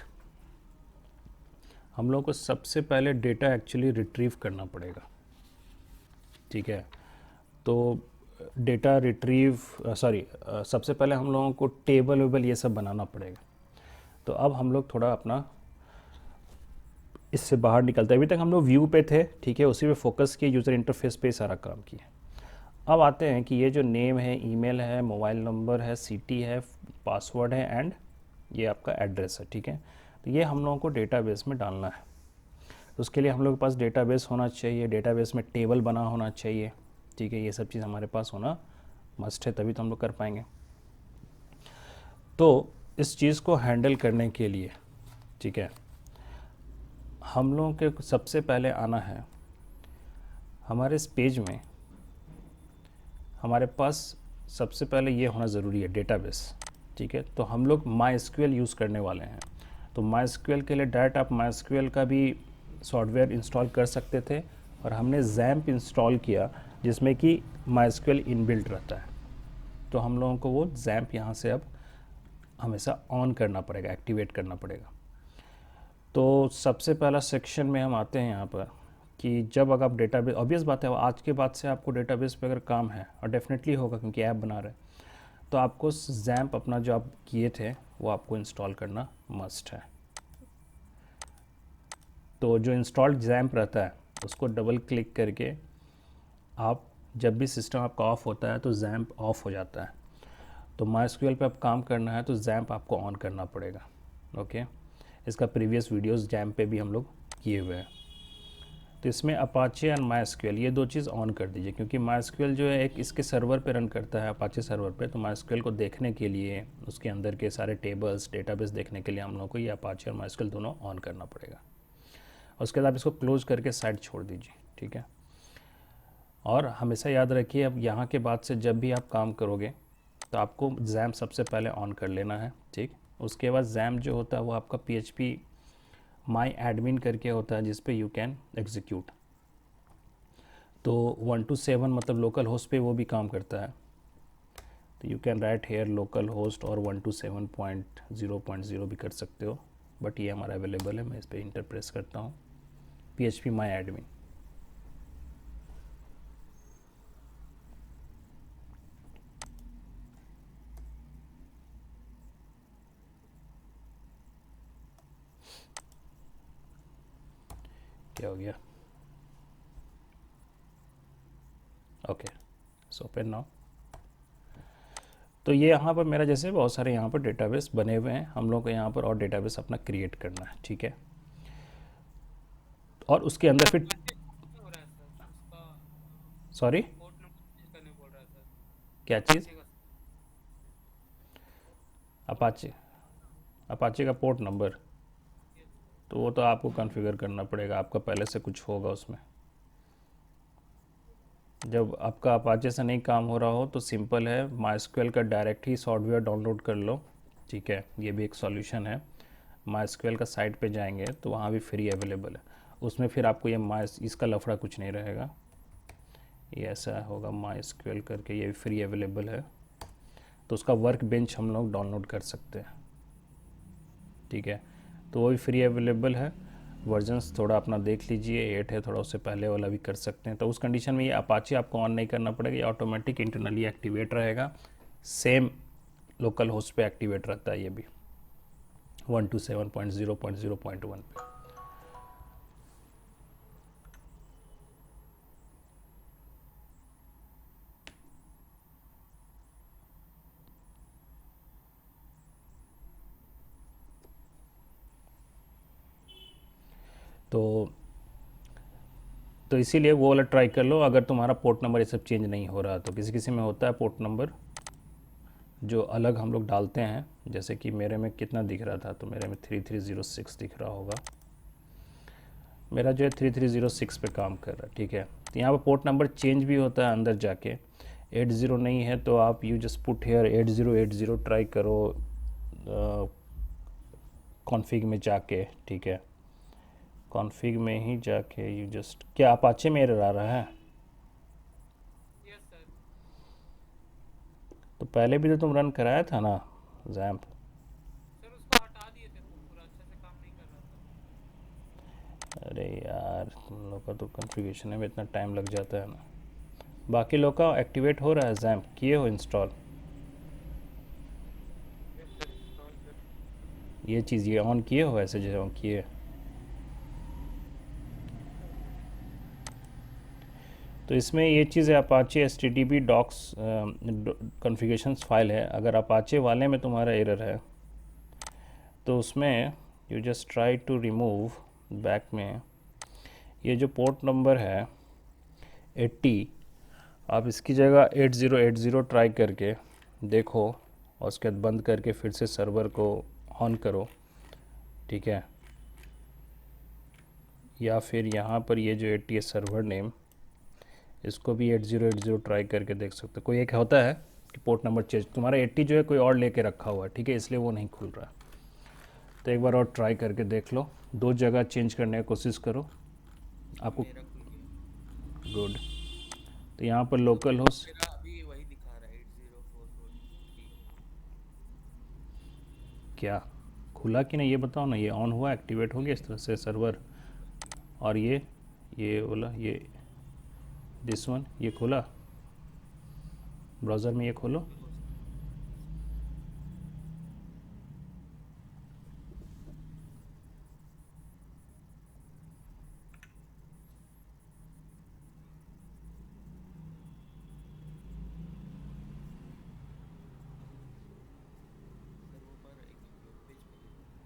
हम लोगों को सबसे पहले डेटा एक्चुअली रिट्रीव करना पड़ेगा, ठीक है। तो डेटा रिट्रीव सबसे पहले हम लोगों को टेबल वेबल ये सब बनाना पड़ेगा। तो अब हम लोग थोड़ा अपना इससे बाहर निकलते हैं। अभी तक हम लोग व्यू पे थे, ठीक है, उसी पे फोकस किए, यूज़र इंटरफेस पे सारा काम किया। अब आते हैं कि ये जो नेम है, ईमेल है, मोबाइल नंबर है, सिटी है, पासवर्ड है एंड ये आपका एड्रेस है, ठीक है। तो ये हम लोगों को डेटाबेस में डालना है। तो उसके लिए हम लोग के पास डेटाबेस होना चाहिए, डेटाबेस में टेबल बना होना चाहिए, ठीक है। ये सब चीज़ हमारे पास होना मस्ट है, तभी तो हम लोग कर पाएंगे। तो इस चीज़ को हैंडल करने के लिए, ठीक है, हम लोगों के सबसे पहले आना है हमारे इस पेज में। हमारे पास सबसे पहले ये होना ज़रूरी है डेटाबेस, ठीक है। तो हम लोग MySQL यूज़ करने वाले हैं। तो MySQL के लिए डायरेक्ट आप MySQL का भी सॉफ्टवेयर इंस्टॉल कर सकते थे, और हमने XAMPP इंस्टॉल किया जिसमें कि MySQL इनबिल्ट रहता है। तो हम लोगों को वो XAMPP यहाँ से अब हमेशा ऑन करना पड़ेगा, एक्टिवेट करना पड़ेगा। तो सबसे पहला सेक्शन में हम आते हैं यहाँ पर कि जब अगर आप डेटाबेस, ऑब्वियस बात है आज के बाद से आपको डेटाबेस पे अगर काम है, और डेफिनेटली होगा क्योंकि ऐप बना रहे, तो आपको XAMPP अपना जो आप किए थे वो आपको इंस्टॉल करना मस्ट है। तो जो इंस्टॉल्ड XAMPP रहता है उसको डबल क्लिक करके आप, जब भी सिस्टम आपका ऑफ होता है तो XAMPP ऑफ हो जाता है। तो MySQL पे आप काम करना है तो XAMPP आपको ऑन करना पड़ेगा। ओके, इसका प्रीवियस वीडियोस XAMPP पे भी हम लोग किए हुए हैं। तो इसमें अपाचे और MySQL ये दो चीज़ ऑन कर दीजिए, क्योंकि MySQL जो है एक इसके सर्वर पे रन करता है, अपाचे सर्वर पे। तो MySQL को देखने के लिए, उसके अंदर के सारे टेबल्स, डेटाबेस देखने के लिए हम लोग को ये अपाचे और MySQL दोनों ऑन करना पड़ेगा। उसके बाद आप इसको क्लोज करके साइड छोड़ दीजिए, ठीक है। और हमेशा याद रखिए, अब यहाँ के बाद से जब भी आप काम करोगे तो आपको XAMPP सबसे पहले ऑन कर लेना है, ठीक। उसके बाद XAMPP जो होता है वो आपका PHP my admin करके होता है, जिस पे यू कैन एग्जीक्यूट। तो 127 मतलब लोकल होस्ट पे वो भी काम करता है। तो you can write here localhost, और 127.0.0 भी कर सकते हो, बट ये हमारा अवेलेबल है। मैं इस पर इंटर प्रेस करता हूँ, PHP my admin। क्या हो गया? Okay, so open now. तो ये यहाँ पर मेरा जैसे बहुत सारे यहाँ पर डेटाबेस बने हुए हैं, हम लोग को यहाँ पर और डेटाबेस अपना क्रिएट करना है, ठीक है। और उसके अंदर फिर, नहीं हो रहा है सर उसका, सॉरी, पोर्ट नंबर चेंज करने बोल रहा है सर। क्या चीज़? अपाचे का। अपाचे, अपाचे का पोर्ट नंबर? Yes, तो वो तो आपको कॉन्फ़िगर करना पड़ेगा, आपका पहले से कुछ होगा उसमें। जब आपका अपाचे से नहीं काम हो रहा हो तो सिंपल है, MySQL का डायरेक्ट ही सॉफ्टवेयर डाउनलोड कर लो, ठीक है। ये भी एक सॉल्यूशन है। MySQL का साइट पे जाएंगे तो वहाँ भी फ्री अवेलेबल है। उसमें फिर आपको ये इसका लफड़ा कुछ नहीं रहेगा, ये ऐसा होगा MySQL करके, ये भी फ्री अवेलेबल है। तो उसका वर्क बेंच हम लोग डाउनलोड कर सकते हैं, ठीक है। तो वो भी फ्री अवेलेबल है। वर्जन्स थोड़ा अपना देख लीजिए, 8 है, थोड़ा उससे पहले वाला भी कर सकते हैं। तो उस कंडीशन में ये अपाचे आपको ऑन नहीं करना पड़ेगा, ये ऑटोमेटिक इंटरनली एक्टिवेट रहेगा। सेम लोकल होस्ट पे एक्टिवेट रहता है ये भी, 127.0.0.1 पे। तो इसीलिए वो वाला ट्राई कर लो, अगर तुम्हारा पोर्ट नंबर ये सब चेंज नहीं हो रहा। तो किसी किसी में होता है पोर्ट नंबर जो अलग हम लोग डालते हैं, जैसे कि मेरे में कितना दिख रहा था, तो मेरे में 3306 दिख रहा होगा, मेरा जो है 3306 पे काम कर रहा है, ठीक है। तो यहाँ पर पोर्ट नंबर चेंज भी होता है अंदर जाके, 80 नहीं है तो आप you just put here 8080 try करो कॉन्फ़िग में जाके, ठीक है। कॉन्फ़िग में ही जाके यू जस्ट, क्या अपाचे में एरर आ रहा है? Yes sir. तो पहले भी तो तुम रन कराया था ना जैम्प। सर उसको हटा दिए थे, वो पूरा अच्छे से काम नहीं कर रहा था। अरे यार, तुम लोग का तो कॉन्फ़िगरेशन में इतना टाइम लग जाता है ना। बाकी लोग का एक्टिवेट हो रहा है जैम्प, किए हो इंस्टॉल? यस सर, इंस्टॉल कर। ये चीज़ ये ऑन किए हो ऐसे जैसे ऑन किए? तो इसमें ये चीज़ है, Apache H T T P docs configurations file है। अगर अपाचे वाले में तुम्हारा एरर है तो उसमें you just try to remove back में ये जो पोर्ट नंबर है 80, आप इसकी जगह 8080 ट्राई करके देखो और उसके बाद बंद करके फिर से सर्वर को ऑन करो, ठीक है। या फिर यहाँ पर ये जो 80 है सर्वर नेम, इसको भी 8080 ट्राई करके देख सकते हो। कोई एक होता है कि पोर्ट नंबर चेंज, तुम्हारा 80 जो है कोई और लेके रखा हुआ है, ठीक है, इसलिए वो नहीं खुल रहा। तो एक बार और ट्राई करके देख लो, 2 जगह चेंज करने की कोशिश करो अब आपको। मेरा खुल गया। गुड। तो यहाँ पर तो लोकल देखो होस्ट मेरा अभी वही दिखा रहा है 80443। क्या खुला कि नहीं ये बताओ ना। ये ऑन हुआ, एक्टिवेट हो गया इस तरह से सर्वर? और ये बोला ये दिस वन, ये खोला ब्राउज़र में, ये खोलो। देखो सर, सर्वर पर एक वेब पेज पे देखो।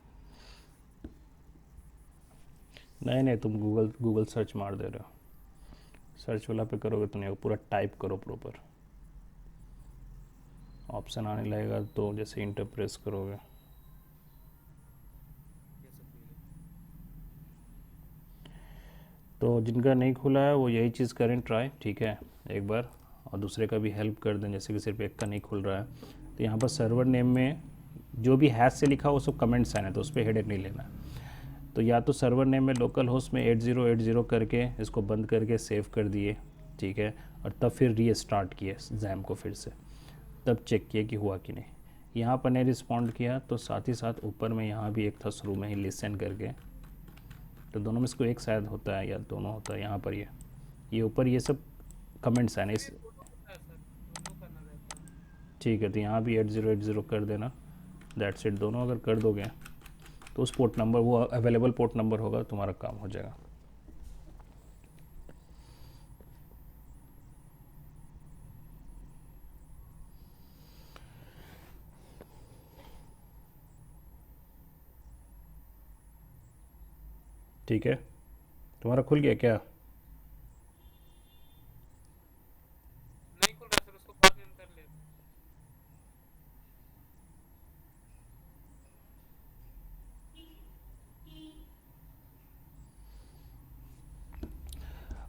नहीं नहीं, तुम गूगल सर्च मार दे रहे हो। सर्च वाला पे करोगे तो नहीं, वो पूरा टाइप करो प्रॉपर। ऑप्शन आने लगेगा तो जैसे इंटर प्रेस करोगे। ये सब खुल गया। तो जिनका नहीं खुला है वो यही चीज़ करें ट्राई, ठीक है, एक बार। और दूसरे का भी हेल्प कर दें, जैसे कि सिर्फ एक का नहीं खुल रहा है तो यहाँ पर सर्वर नेम में जो भी हैश से लिखा हो वो सब कमेंट्स आने, तो उस पर हेडेक नहीं लेना। तो या तो सर्वर नेम में लोकल होस्ट में 8080 करके इसको बंद करके सेव कर दिए, ठीक है, और तब फिर रीस्टार्ट किए जैम को फिर से, तब चेक किए कि हुआ कि नहीं। यहाँ पर नहीं रिस्पॉन्ड किया तो साथ ही साथ ऊपर में यहाँ भी एक था शुरू में ही लिसन करके, तो दोनों में से कोई एक शायद होता है या दोनों होता है। यहाँ पर ये ऊपर ये सब कमेंट्स आने इस, नहीं, दोनों होता है सर, दोनों करना रहता है। ठीक है। तो यहाँ भी 8080 कर देना, दैट्स इट। दोनों अगर कर दोगे तो उस पोर्ट नंबर, वो अवेलेबल पोर्ट नंबर होगा, तुम्हारा काम हो जाएगा। ठीक है, तुम्हारा खुल गया क्या? नहीं खुल रहा सर, उसको बाद में हम कर लेते हैं।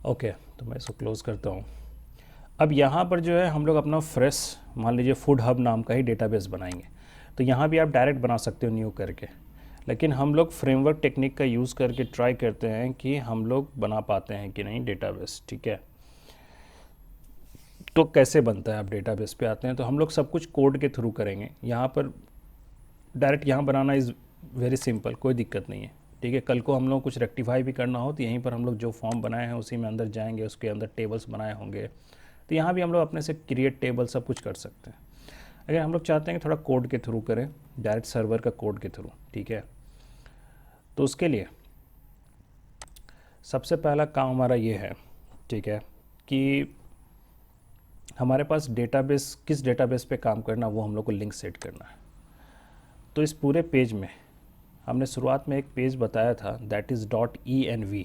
ओके, तो मैं इसको क्लोज़ करता हूँ। अब यहाँ पर जो है हम लोग अपना फ्रेश, मान लीजिए फूड हब नाम का ही डेटाबेस बनाएंगे। तो यहाँ भी आप डायरेक्ट बना सकते हो न्यू करके, लेकिन हम लोग फ्रेमवर्क टेक्निक का यूज़ करके ट्राई करते हैं कि हम लोग बना पाते हैं कि नहीं डेटाबेस, ठीक है। तो कैसे बनता है, आप डेटाबेस पे आते हैं तो हम लोग सब कुछ कोड के थ्रू करेंगे। यहाँ पर डायरेक्ट यहाँ बनाना इज़ वेरी सिंपल, कोई दिक्कत नहीं है, ठीक है। कल को हम लोग कुछ रेक्टिफाई भी करना हो तो यहीं पर हम लोग जो फॉर्म बनाए हैं उसी में अंदर जाएंगे, उसके अंदर टेबल्स बनाए होंगे, तो यहाँ भी हम लोग अपने से क्रिएट टेबल सब कुछ कर सकते हैं। अगर हम लोग चाहते हैं कि थोड़ा कोड के थ्रू करें, डायरेक्ट सर्वर का कोड के थ्रू, ठीक है, तो उसके लिए सबसे पहला काम हमारा ये है, ठीक है, कि हमारे पास डेटाबेस, किस डेटाबेस पे काम करना वो हम लोग को लिंक सेट करना है। तो इस पूरे पेज में हमने शुरुआत में एक पेज बताया था, दैट इज़ .env,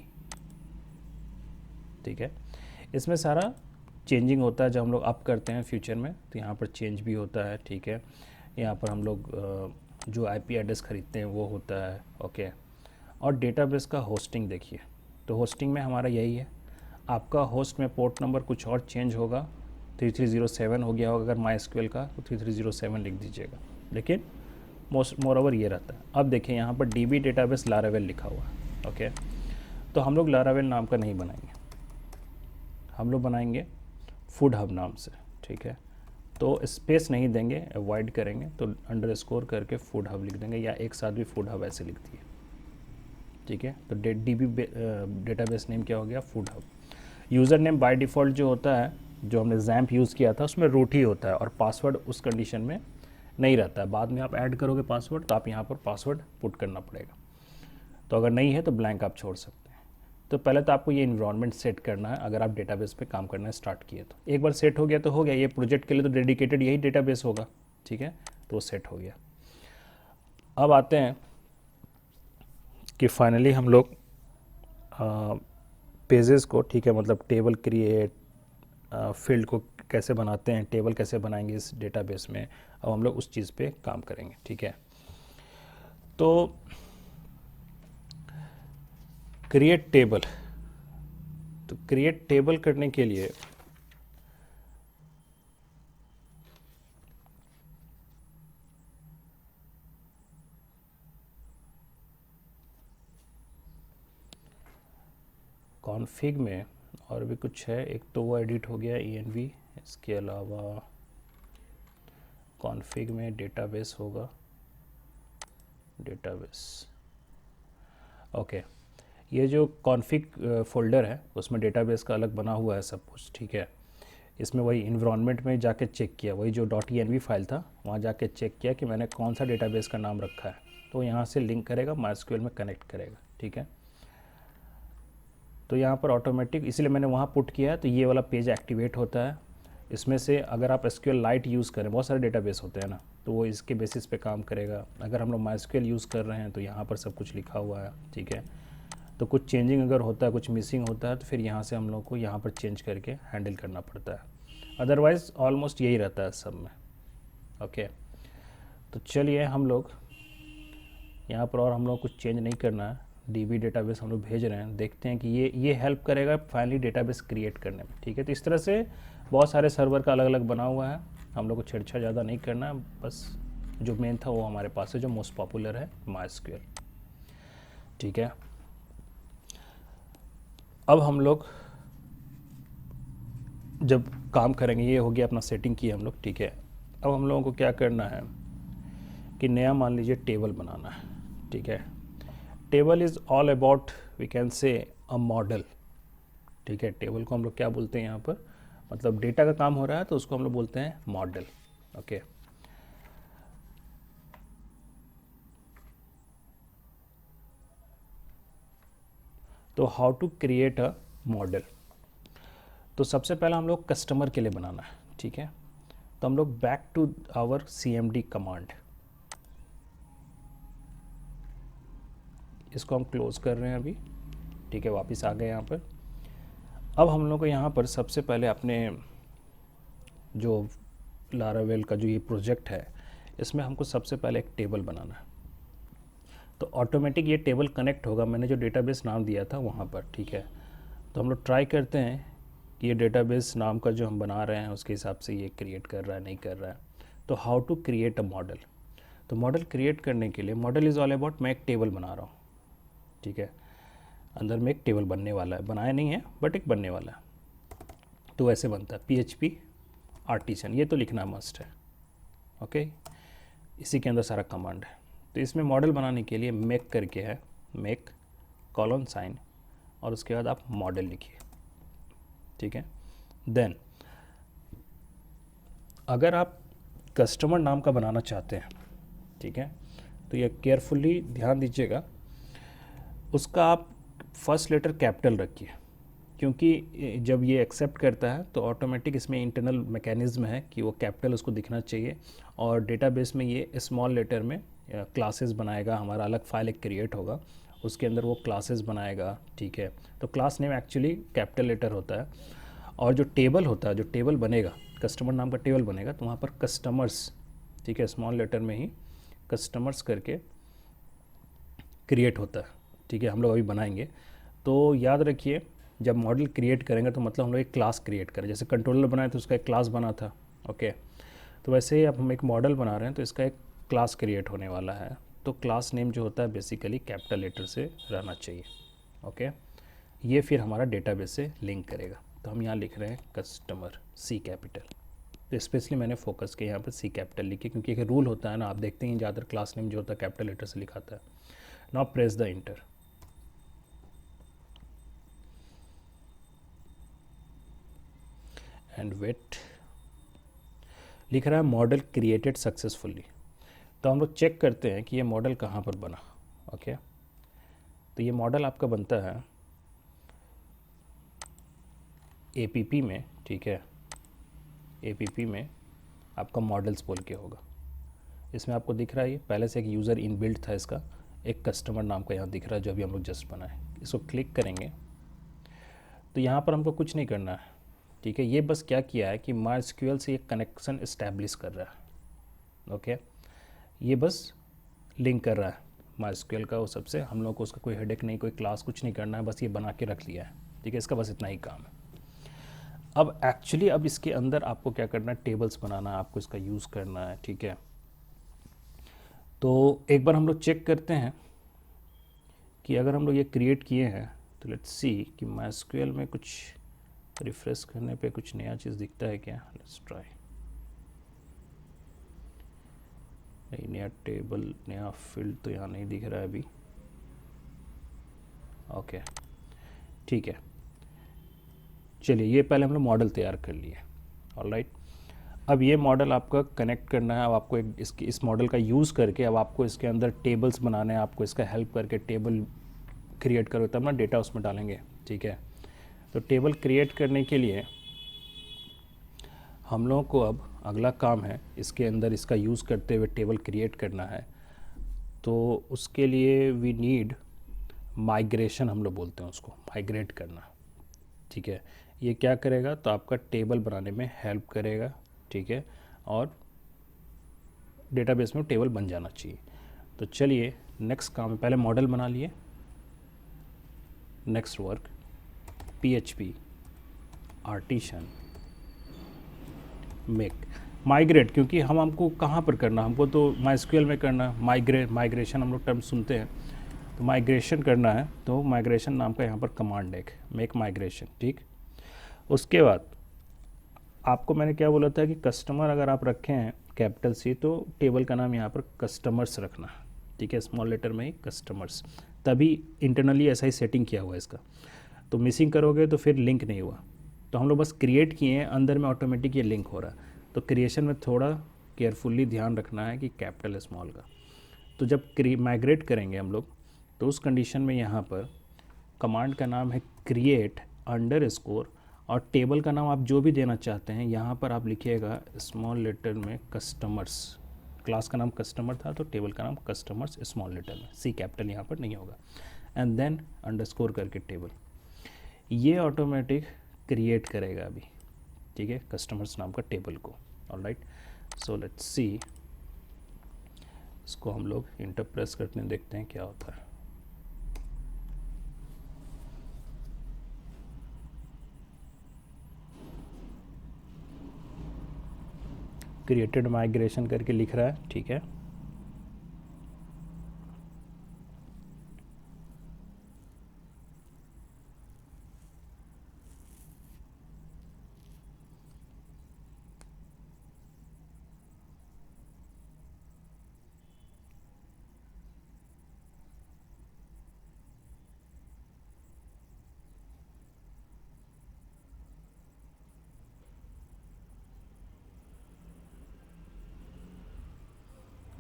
ठीक है। इसमें सारा चेंजिंग होता है जब हम लोग अप करते हैं फ्यूचर में, तो यहाँ पर चेंज भी होता है, ठीक है। यहाँ पर हम लोग जो आईपी एड्रेस ख़रीदते हैं वो होता है, ओके। और डेटाबेस का होस्टिंग देखिए, तो होस्टिंग में हमारा यही है, आपका होस्ट में पोर्ट नंबर कुछ और चेंज होगा 3307 हो गया होगा अगर माई एसक्यूएल का, तो 3307 लिख दीजिएगा, लेकिन मोर ओवर ये रहता है। अब देखिए यहाँ पर DB डेटाबेस लारावेल लिखा हुआ है। ओके, तो हम लोग लारावेल नाम का नहीं बनाएंगे, हम लोग बनाएंगे फूड हब नाम से। ठीक है, तो स्पेस नहीं देंगे, अवॉइड करेंगे, तो अंडरस्कोर करके फूड हब लिख देंगे, या एक साथ भी फूड हब ऐसे लिख दिए। ठीक है, तो DB डेटाबेस नेम क्या हो गया, food hub. User name by default जो होता है, जो हमने जैम्प यूज़ किया था उसमें रूट ही होता है, और पासवर्ड उस कंडीशन में नहीं रहता है। बाद में आप ऐड करोगे पासवर्ड तो आप यहाँ पर पासवर्ड पुट करना पड़ेगा, तो अगर नहीं है तो ब्लैंक आप छोड़ सकते हैं। तो पहले तो आपको ये इन्वायरमेंट सेट करना है अगर आप डेटाबेस पे काम करना स्टार्ट किए तो। एक बार सेट हो गया तो हो गया, ये प्रोजेक्ट के लिए तो डेडिकेटेड यही डेटाबेस होगा। ठीक है, तो वो सेट हो गया। अब आते हैं कि फाइनली हम लोग पेजेस को, ठीक है, मतलब टेबल क्रिएट, फील्ड को कैसे बनाते हैं, टेबल कैसे बनाएंगे इस डेटाबेस में, अब हम लोग उस चीज़ पे काम करेंगे। ठीक है, तो क्रिएट टेबल, तो क्रिएट टेबल करने के लिए कॉन्फ़िग में और भी कुछ है, एक तो वो एडिट हो गया env, इसके अलावा कॉन्फ़िग में डेटाबेस होगा, डेटाबेस। ओके, ये जो कॉन्फ़िग फोल्डर है उसमें डेटाबेस का अलग बना हुआ है सब कुछ। ठीक है, इसमें वही इन्वायरमेंट में जाके चेक किया, वही जो .env फाइल था वहाँ जाके चेक किया कि मैंने कौन सा डेटाबेस का नाम रखा है, तो यहाँ से लिंक करेगा, MySQL में कनेक्ट करेगा। ठीक है, तो यहाँ पर ऑटोमेटिक, इसलिए मैंने वहाँ पुट किया है, तो ये वाला पेज एक्टिवेट होता है। इसमें से अगर आप SQL लाइट यूज़ करें, बहुत सारे डेटाबेस होते हैं ना, तो वो इसके बेसिस पे काम करेगा। अगर हम लोग MySQL यूज़ कर रहे हैं तो यहाँ पर सब कुछ लिखा हुआ है। ठीक है, तो कुछ चेंजिंग अगर होता है, कुछ मिसिंग होता है, तो फिर यहाँ से हम लोग को यहाँ पर चेंज करके हैंडल करना पड़ता है। अदरवाइज़ ऑलमोस्ट यही रहता है सब में। ओके, तो चलिए हम लोग यहाँ पर, और हम लोग कुछ चेंज नहीं करना है, DB डेटाबेस हम लोग भेज रहे हैं, देखते हैं कि ये हेल्प करेगा फाइनली डेटाबेस क्रिएट करने में। ठीक है, तो इस तरह से बहुत सारे सर्वर का अलग अलग बना हुआ है, हम लोग को छेड़छाड़ ज़्यादा नहीं करना है, बस जो मेन था वो हमारे पास है, जो मोस्ट पॉपुलर है, MySQL। ठीक है, अब हम लोग जब काम करेंगे, ये हो गया अपना सेटिंग की हम लोग। ठीक है, अब हम लोगों को क्या करना है कि नया मान लीजिए टेबल बनाना है। ठीक है, table is all about, we can say a model. ठीक है, टेबल को हम लोग क्या बोलते हैं यहाँ पर, मतलब डेटा का काम हो रहा है तो उसको हम लोग बोलते हैं मॉडल। ओके, तो how to create a model, तो सबसे पहला हम लोग कस्टमर के लिए बनाना है। ठीक है, तो हम लोग back to our CMD command, इसको हम क्लोज कर रहे हैं अभी। ठीक है, वापस आ गए यहाँ पर। अब हम लोग को यहाँ पर सबसे पहले अपने जो लारावेल का जो ये प्रोजेक्ट है, इसमें हमको सबसे पहले एक टेबल बनाना है। तो ऑटोमेटिक ये टेबल कनेक्ट होगा, मैंने जो डेटाबेस नाम दिया था वहाँ पर। ठीक है, तो हम लोग ट्राई करते हैं कि ये डेटाबेस नाम का जो हम बना रहे हैं उसके हिसाब से ये क्रिएट कर रहा है, नहीं कर रहा है। तो how to create a model, तो मॉडल क्रिएट करने के लिए, मॉडल इज़ ऑल अबाउट, मैं एक टेबल बना रहा हूँ। ठीक है, अंदर में एक टेबल बनने वाला है, बनाया नहीं है बट एक बनने वाला है। तो ऐसे बनता है PHP आर्टिसन, ये तो लिखना मस्ट है। ओके, इसी के अंदर सारा कमांड है। तो इसमें मॉडल बनाने के लिए मेक करके है, मेक कॉलन साइन, और उसके बाद आप मॉडल लिखिए। ठीक है, देन अगर आप कस्टमर नाम का बनाना चाहते हैं, ठीक है, तो ये केयरफुली ध्यान दीजिएगा, उसका आप फर्स्ट लेटर कैपिटल रखिए, क्योंकि जब ये एक्सेप्ट करता है तो ऑटोमेटिक इसमें इंटरनल मैकेनिज्म है कि वो कैपिटल उसको दिखना चाहिए, और डेटाबेस में ये स्मॉल लेटर में क्लासेस बनाएगा, हमारा अलग फाइल एक क्रिएट होगा, उसके अंदर वो क्लासेस बनाएगा। ठीक है, तो class name actually capital letter होता है, और जो टेबल होता है, जो टेबल बनेगा, कस्टमर नाम का टेबल बनेगा, तो वहाँ पर कस्टमर्स, ठीक है, स्मॉल लेटर में ही कस्टमर्स करके क्रिएट होता है। ठीक है, हम लोग अभी बनाएंगे, तो याद रखिए जब मॉडल क्रिएट करेंगे तो मतलब हम लोग एक क्लास क्रिएट करें, जैसे कंट्रोलर बनाए तो उसका एक क्लास बना था, ओके। तो वैसे ही अब हम एक मॉडल बना रहे हैं तो इसका एक क्लास क्रिएट होने वाला है। तो क्लास नेम जो होता है बेसिकली कैपिटल लेटर से रहना चाहिए, ओके। ये फिर हमारा डेटाबेस से लिंक करेगा। तो हम यहाँ लिख रहे हैं कस्टमर सी कैपिटल। तो स्पेशली मैंने फोकस किया यहाँ पर सी कैपिटल लिखे, क्योंकि एक रूल होता है ना, आप देखते हैं ज़्यादातर क्लास नेम जो होता है कैपिटल लेटर से लिखाता है। Now press the enter and wait. लिख रहा है मॉडल क्रिएटेड सक्सेसफुली। तो हम लोग चेक करते हैं कि ये मॉडल कहाँ पर बना, ओके। तो ये मॉडल आपका बनता है APP में, ठीक है। APP में आपका मॉडल्स बोल के होगा। इसमें आपको दिख रहा है ये पहले से एक यूज़र इनबिल्ट था, इसका एक कस्टमर नाम का यहाँ दिख रहा है जो अभी हम लोग जस्ट बनाए। इसको क्लिक करेंगे तो यहाँ पर हमको कुछ नहीं करना है, ठीक है। ये बस क्या किया है कि MySQL से एक कनेक्शन इस्टेब्लिश कर रहा है, ओके। ये बस लिंक कर रहा है MySQL का वो सबसे। हम लोग को उसका कोई हेडेक नहीं, कोई क्लास कुछ नहीं करना है, बस ये बना के रख लिया है, ठीक है। इसका बस इतना ही काम है। अब एक्चुअली अब इसके अंदर आपको क्या करना है, टेबल्स बनाना है, आपको इसका यूज़ करना है, ठीक है। तो एक बार हम लोग चेक करते हैं कि अगर हम लोग ये क्रिएट किए हैं तो लेट्स सी कि MySQL में कुछ रिफ्रेश करने पे कुछ नया चीज़ दिखता है क्या। Let's try. नहीं, नया टेबल नया फील्ड तो यहाँ नहीं दिख रहा है अभी, ओके, ठीक है। चलिए ये पहले हम लोग मॉडल तैयार कर लिए, ऑलराइट। अब ये मॉडल आपका कनेक्ट करना है। अब आपको एक इस मॉडल का यूज़ करके अब आपको इसके अंदर टेबल्स बनाने हैं, आपको इसका हेल्प करके टेबल क्रिएट करो तब ना डेटा उसमें डालेंगे, ठीक है। तो टेबल क्रिएट करने के लिए हम लोगों को अब अगला काम है इसके अंदर इसका यूज़ करते हुए टेबल क्रिएट करना है। तो उसके लिए वी नीड माइग्रेशन, हम लोग बोलते हैं उसको, माइग्रेट करना, ठीक है। ये क्या करेगा तो आपका टेबल बनाने में हेल्प करेगा, ठीक है। और डेटाबेस में टेबल बन जाना चाहिए। तो चलिए नेक्स्ट काम है, पहले मॉडल बना लिए। Next work PHP artisan make migrate, क्योंकि हमको कहाँ पर करना, हमको तो MySQL में करना। माइग्रेशन हम लोग टर्म सुनते हैं, तो माइग्रेशन करना है। तो माइग्रेशन नाम का यहाँ पर कमांड है, मेक माइग्रेशन, ठीक। उसके बाद आपको मैंने क्या बोला था कि कस्टमर अगर आप रखे हैं कैपिटल C तो टेबल का नाम यहाँ पर कस्टमर्स रखना, ठीक है, स्मॉल लेटर में ही कस्टमर्स। तभी इंटरनली ऐसा ही सेटिंग किया हुआ है इसका। तो मिसिंग करोगे तो फिर लिंक नहीं हुआ। तो हम लोग बस क्रिएट किए हैं, अंदर में ऑटोमेटिक ये लिंक हो रहा है। तो क्रिएशन में थोड़ा केयरफुली ध्यान रखना है कि कैपिटल स्मॉल का। तो जब माइग्रेट करेंगे हम लोग तो उस कंडीशन में यहाँ पर कमांड का नाम है क्रिएट अंडरस्कोर, और टेबल का नाम आप जो भी देना चाहते हैं यहाँ पर आप लिखिएगा स्मॉल लेटर में कस्टमर्स। क्लास का नाम कस्टमर था तो टेबल का नाम कस्टमर्स स्मॉल लेटर में, C कैपिटल यहाँ पर नहीं होगा। एंड देन अंडरस्कोर करके टेबल, ये ऑटोमेटिक क्रिएट करेगा अभी, ठीक है, कस्टमर्स नाम का टेबल को, ऑलराइट। सो लेट्स सी, इसको हम लोग इंटर प्रेस करते हैं, देखते हैं क्या होता है। क्रिएटेड माइग्रेशन करके लिख रहा है, ठीक है।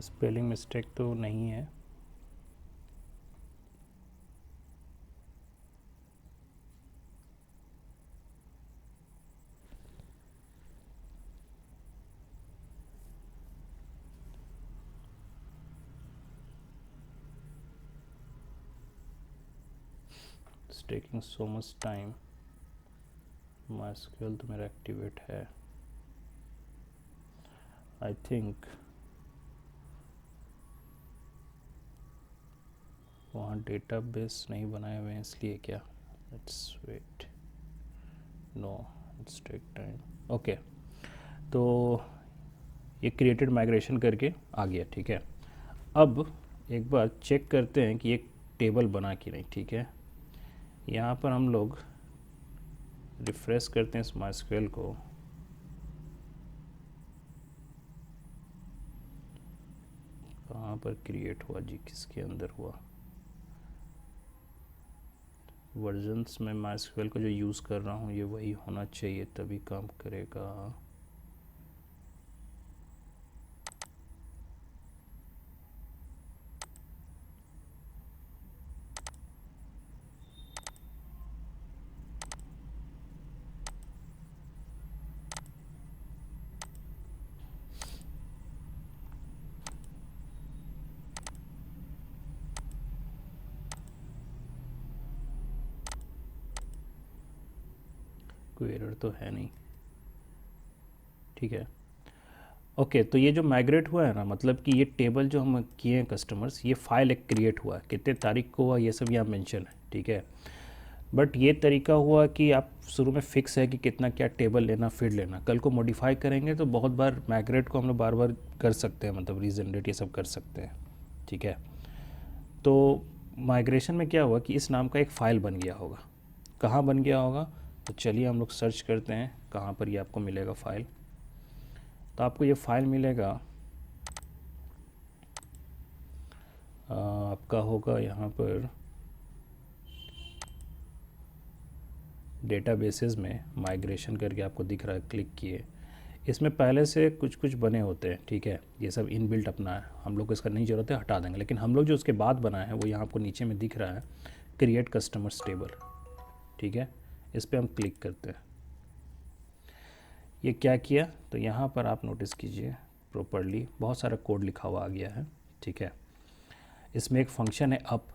स्पेलिंग मिस्टेक तो नहीं है। It's taking so much time. MySQL तो मेरा एक्टिवेट है, आई थिंक वहाँ डेटाबेस नहीं बनाए हुए हैं इसलिए क्या। Let's wait, no it's take time. Okay, तो ये क्रिएटेड माइग्रेशन करके आ गया, ठीक है। अब एक बार चेक करते हैं कि एक टेबल बना कि नहीं, ठीक है। यहाँ पर हम लोग रिफ्रेश करते हैं इस MySQL को, कहाँ पर क्रिएट हुआ जी, किसके अंदर हुआ। वर्जन्स में MySQL को जो यूज़ कर रहा हूँ ये वही होना चाहिए, तभी काम करेगा। कोई एरर तो है नहीं, ठीक है। ओके, तो ये जो माइग्रेट हुआ है ना, मतलब कि ये टेबल जो हम किए हैं कस्टमर्स, ये फाइल एक क्रिएट हुआ है, कितने तारीख को हुआ ये सब यहाँ मेंशन है, ठीक है। बट ये तरीका हुआ कि आप शुरू में फिक्स है कि कितना क्या टेबल लेना, फील्ड लेना। कल को मॉडिफाई करेंगे तो बहुत बार माइग्रेट को हम लोग बार बार कर सकते हैं, मतलब रीजनरेट ये सब कर सकते हैं, ठीक है। तो माइग्रेशन में क्या हुआ कि इस नाम का एक फ़ाइल बन गया होगा। कहाँ बन गया होगा, तो चलिए हम लोग सर्च करते हैं कहाँ पर ये आपको मिलेगा फ़ाइल। तो आपको ये फ़ाइल मिलेगा, आपका होगा यहाँ पर डेटाबेसेस में माइग्रेशन करके आपको दिख रहा है, क्लिक किए। इसमें पहले से कुछ कुछ बने होते हैं, ठीक है। ये सब इनबिल्ट अपना है, हम लोग को इसका नहीं ज़रूरत है, हटा देंगे। लेकिन हम लोग जो उसके बाद बनाए हैं वो यहाँ आपको नीचे में दिख रहा है, क्रिएट कस्टमर्स टेबल, ठीक है। इस पर हम क्लिक करते हैं। ये क्या किया, तो यहाँ पर आप नोटिस कीजिए प्रॉपरली बहुत सारा कोड लिखा हुआ आ गया है, ठीक है। इसमें एक फंक्शन है अप,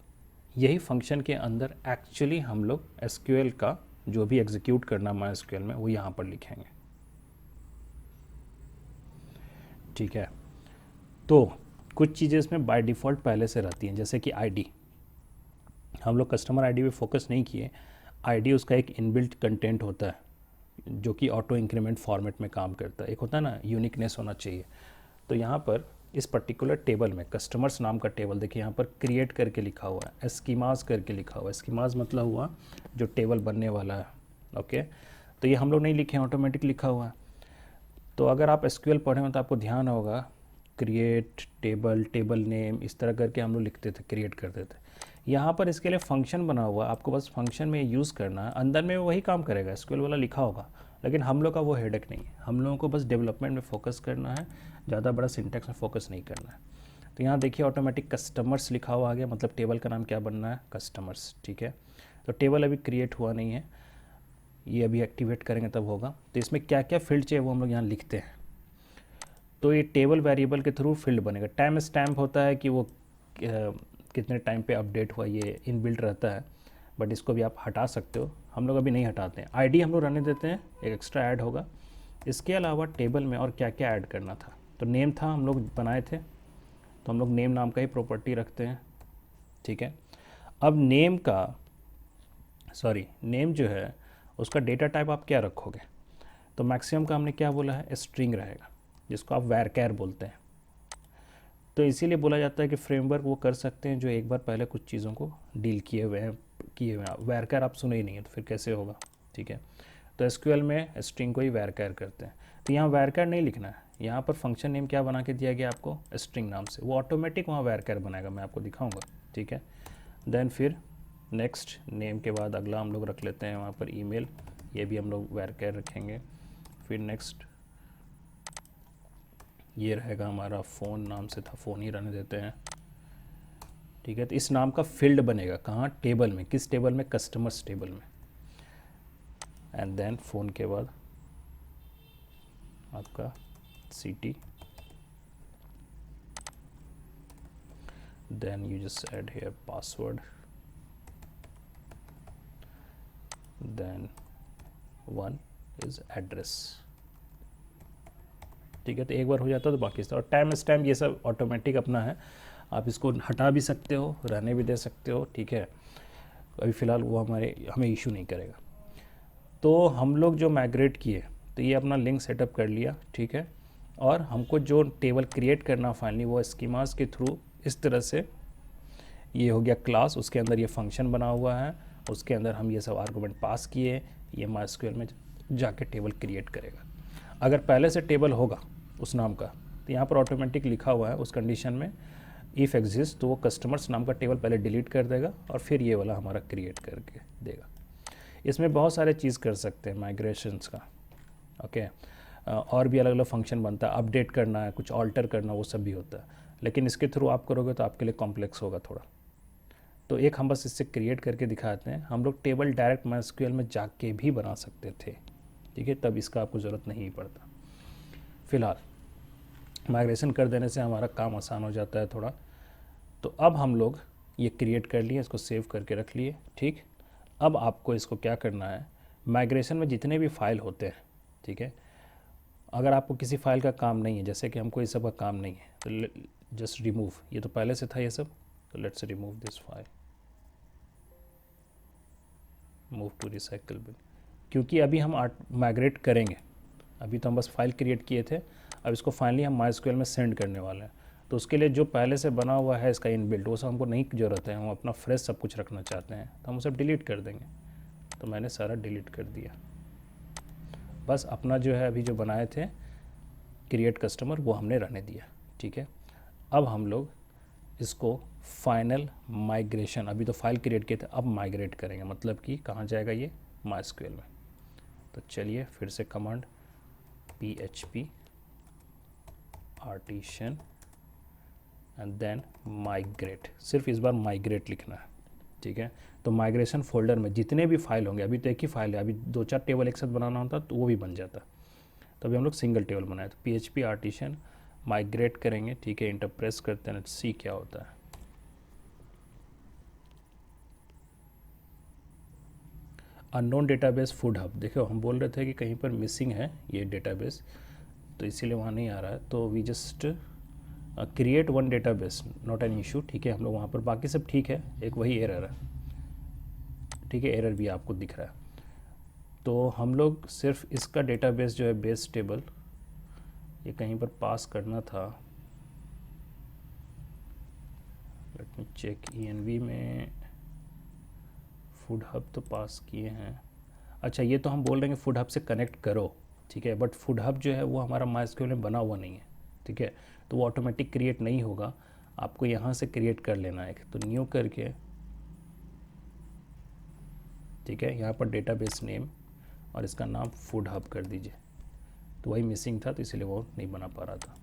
यही फंक्शन के अंदर एक्चुअली हम लोग SQL का जो भी एग्जीक्यूट करना MySQL में वो यहाँ पर लिखेंगे, ठीक है। तो कुछ चीज़ें इसमें बाय डिफ़ॉल्ट पहले से रहती हैं, जैसे कि ID। हम लोग कस्टमर ID पे फोकस नहीं किए। ID उसका एक इनबिल्ट कंटेंट होता है जो कि ऑटो इंक्रीमेंट फॉर्मेट में काम करता है। एक होता है ना, यूनिकनेस होना चाहिए। तो यहाँ पर इस पर्टिकुलर टेबल में कस्टमर्स नाम का टेबल देखिए, यहाँ पर क्रिएट करके लिखा हुआ है, एस्कीमास करके लिखा हुआ है। एस्कीमास मतलब हुआ जो टेबल बनने वाला है, ओके। तो ये हम लोग नहीं लिखे हैं, ऑटोमेटिक लिखा हुआ है। तो अगर आप SQL पढ़े हो तो आपको ध्यान होगा, क्रिएट टेबल, टेबल नेम, इस तरह करके हम लोग लिखते थे, क्रिएट करते थे। यहाँ पर इसके लिए फंक्शन बना हुआ है, आपको बस फंक्शन में यूज़ करना है, अंदर में वही काम करेगा, SQL वाला लिखा होगा। लेकिन हम लोग का वो हेडेक नहीं है, हम लोगों को बस डेवलपमेंट में फोकस करना है, ज़्यादा बड़ा सिंटैक्स में फोकस नहीं करना है। तो यहाँ देखिए ऑटोमेटिक कस्टमर्स लिखा हुआ आ गया, मतलब टेबल का नाम क्या बनना है, कस्टमर्स, ठीक है। तो टेबल अभी क्रिएट हुआ नहीं है, ये अभी एक्टिवेट करेंगे तब होगा। तो इसमें क्या क्या फील्ड चाहिए वो हम लोग यहाँ लिखते हैं। तो ये टेबल वेरिएबल के थ्रू फील्ड बनेगा। टाइम स्टैम्प होता है कि वो कितने टाइम पे अपडेट हुआ, ये इनबिल्ट रहता है, बट इसको भी आप हटा सकते हो, हम लोग अभी नहीं हटाते हैं। ID हम लोग रहने देते हैं, एक एक्स्ट्रा ऐड होगा। इसके अलावा टेबल में और क्या क्या ऐड करना था, तो नेम था, हम लोग बनाए थे, तो हम लोग नेम नाम का ही प्रॉपर्टी रखते हैं, ठीक है। अब नेम जो है उसका डेटा टाइप आप क्या रखोगे, तो मैक्सिमम का हमने क्या बोला है, स्ट्रिंग रहेगा, जिसको आप varchar बोलते हैं। तो इसीलिए बोला जाता है कि फ्रेमवर्क वो कर सकते हैं जो एक बार पहले कुछ चीज़ों को डील किए हुए हैं। varchar आप सुने ही नहीं है तो फिर कैसे होगा, ठीक है। तो SQL में स्ट्रिंग को ही varchar करते हैं। तो यहाँ varchar नहीं लिखना है, यहाँ पर फंक्शन नेम क्या बना के दिया गया आपको, स्ट्रिंग नाम से, वो ऑटोमेटिक वहाँ varchar बनाएगा, मैं आपको दिखाऊँगा, ठीक है। देन फिर नेक्स्ट नेम के बाद अगला हम लोग रख लेते हैं वहाँ पर ईमेल, ये भी हम लोग varchar रखेंगे। फिर नेक्स्ट ये रहेगा हमारा फ़ोन, नाम से था फ़ोन ही रहने देते हैं, ठीक है। तो इस नाम का फील्ड बनेगा कहाँ, टेबल में, किस टेबल में, कस्टमर्स टेबल में। एंड देन फ़ोन के बाद आपका city, then you just add here password, then 1 is address, ठीक है। तो एक बार हो जाता है तो बाकी और टाइम स्टैम्प ये सब ऑटोमेटिक अपना है, आप इसको हटा भी सकते हो, रहने भी दे सकते हो, ठीक है। तो अभी फ़िलहाल वो हमें इशू नहीं करेगा। तो हम लोग जो माइग्रेट किए, तो ये अपना लिंक सेटअप कर लिया, ठीक है। और हमको जो टेबल क्रिएट करना फाइनली वो स्कीमास के थ्रू इस तरह से, ये हो गया क्लास, उसके अंदर ये फंक्शन बना हुआ है, उसके अंदर हम ये सब आर्गूमेंट पास किए, ये MySQL में जाके टेबल क्रिएट करेगा। अगर पहले से टेबल होगा उस नाम का, तो यहाँ पर ऑटोमेटिक लिखा हुआ है उस कंडीशन में इफ़ एग्जिस्ट, तो वो कस्टमर्स नाम का टेबल पहले डिलीट कर देगा और फिर ये वाला हमारा क्रिएट करके देगा। इसमें बहुत सारे चीज़ कर सकते हैं माइग्रेशंस का, ओके। और भी अलग अलग फंक्शन बनता है, अपडेट करना है, कुछ ऑल्टर करना, वो सब भी होता है, लेकिन इसके थ्रू आप करोगे तो आपके लिए कॉम्प्लेक्स होगा थोड़ा। तो एक हम बस इससे क्रिएट करके दिखाते हैं। हम लोग टेबल डायरेक्ट MySQL में जाके भी बना सकते थे, ठीक है, तब इसका आपको ज़रूरत नहीं पड़ता। फ़िलहाल माइग्रेशन कर देने से हमारा काम आसान हो जाता है थोड़ा। तो अब हम लोग ये क्रिएट कर लिए, इसको सेव करके रख लिए, ठीक। अब आपको इसको क्या करना है, माइग्रेशन में जितने भी फाइल होते हैं, ठीक है, अगर आपको किसी फाइल का काम नहीं है, जैसे कि हमको इस सब का काम नहीं है, तो जस्ट रिमूव, ये तो पहले से था ये सब, तो let's remove this file, move to recycle bin, क्योंकि अभी हम माइग्रेट करेंगे। अभी तो हम बस फाइल क्रिएट किए थे, अब इसको फाइनली हम MySQL में सेंड करने वाले हैं। तो उसके लिए जो पहले से बना हुआ है इसका इनबिल्ट, वो सब हमको नहीं ज़रूरत है, हम अपना फ्रेश सब कुछ रखना चाहते हैं, तो हम उसे डिलीट कर देंगे। तो मैंने सारा डिलीट कर दिया, बस अपना जो है अभी जो बनाए थे क्रिएट कस्टमर वो हमने रहने दिया, ठीक है। अब हम लोग इसको फाइनल माइग्रेशन, अभी तो फाइल क्रिएट किए थे, अब माइग्रेट करेंगे, मतलब कि कहाँ जाएगा ये MySQL में। तो चलिए फिर से command PHP artisan and then migrate, सिर्फ इस बार माइग्रेट लिखना है, ठीक है। तो माइग्रेशन फोल्डर में जितने भी फाइल होंगे, अभी तो एक ही फाइल है, अभी 2-4 टेबल एक साथ बनाना होता तो वो भी बन जाता, तो अभी हम लोग सिंगल टेबल बनाए। तो PHP आर्टिशन माइग्रेट करेंगे, ठीक है, इंटर प्रेस करते हैं, सी क्या होता है। अननोन डेटाबेस फूड हब, देखो हम बोल रहे थे कि कहीं पर मिसिंग है ये डेटाबेस, तो इसीलिए वहाँ नहीं आ रहा है। तो we just create one database, not an issue, ठीक है, हम लोग वहाँ पर, बाकी सब ठीक है, एक वही एरर है, ठीक है, एरर भी आपको दिख रहा है। तो हम लोग सिर्फ इसका डेटाबेस जो है बेस टेबल, ये कहीं पर पास करना था, लेट मी चेक, ENV में फूड हब तो पास किए हैं। अच्छा, ये तो हम बोल रहे हैं फूड हब से कनेक्ट करो, ठीक है, बट फूड हब जो है वो हमारा MySQL में बना हुआ नहीं है, ठीक है, तो वो ऑटोमेटिक क्रिएट नहीं होगा, आपको यहाँ से क्रिएट कर लेना है। तो न्यू करके, ठीक है, यहाँ पर डेटाबेस नेम और इसका नाम फूड हब कर दीजिए। तो वही मिसिंग था, तो इसलिए वो नहीं बना पा रहा था।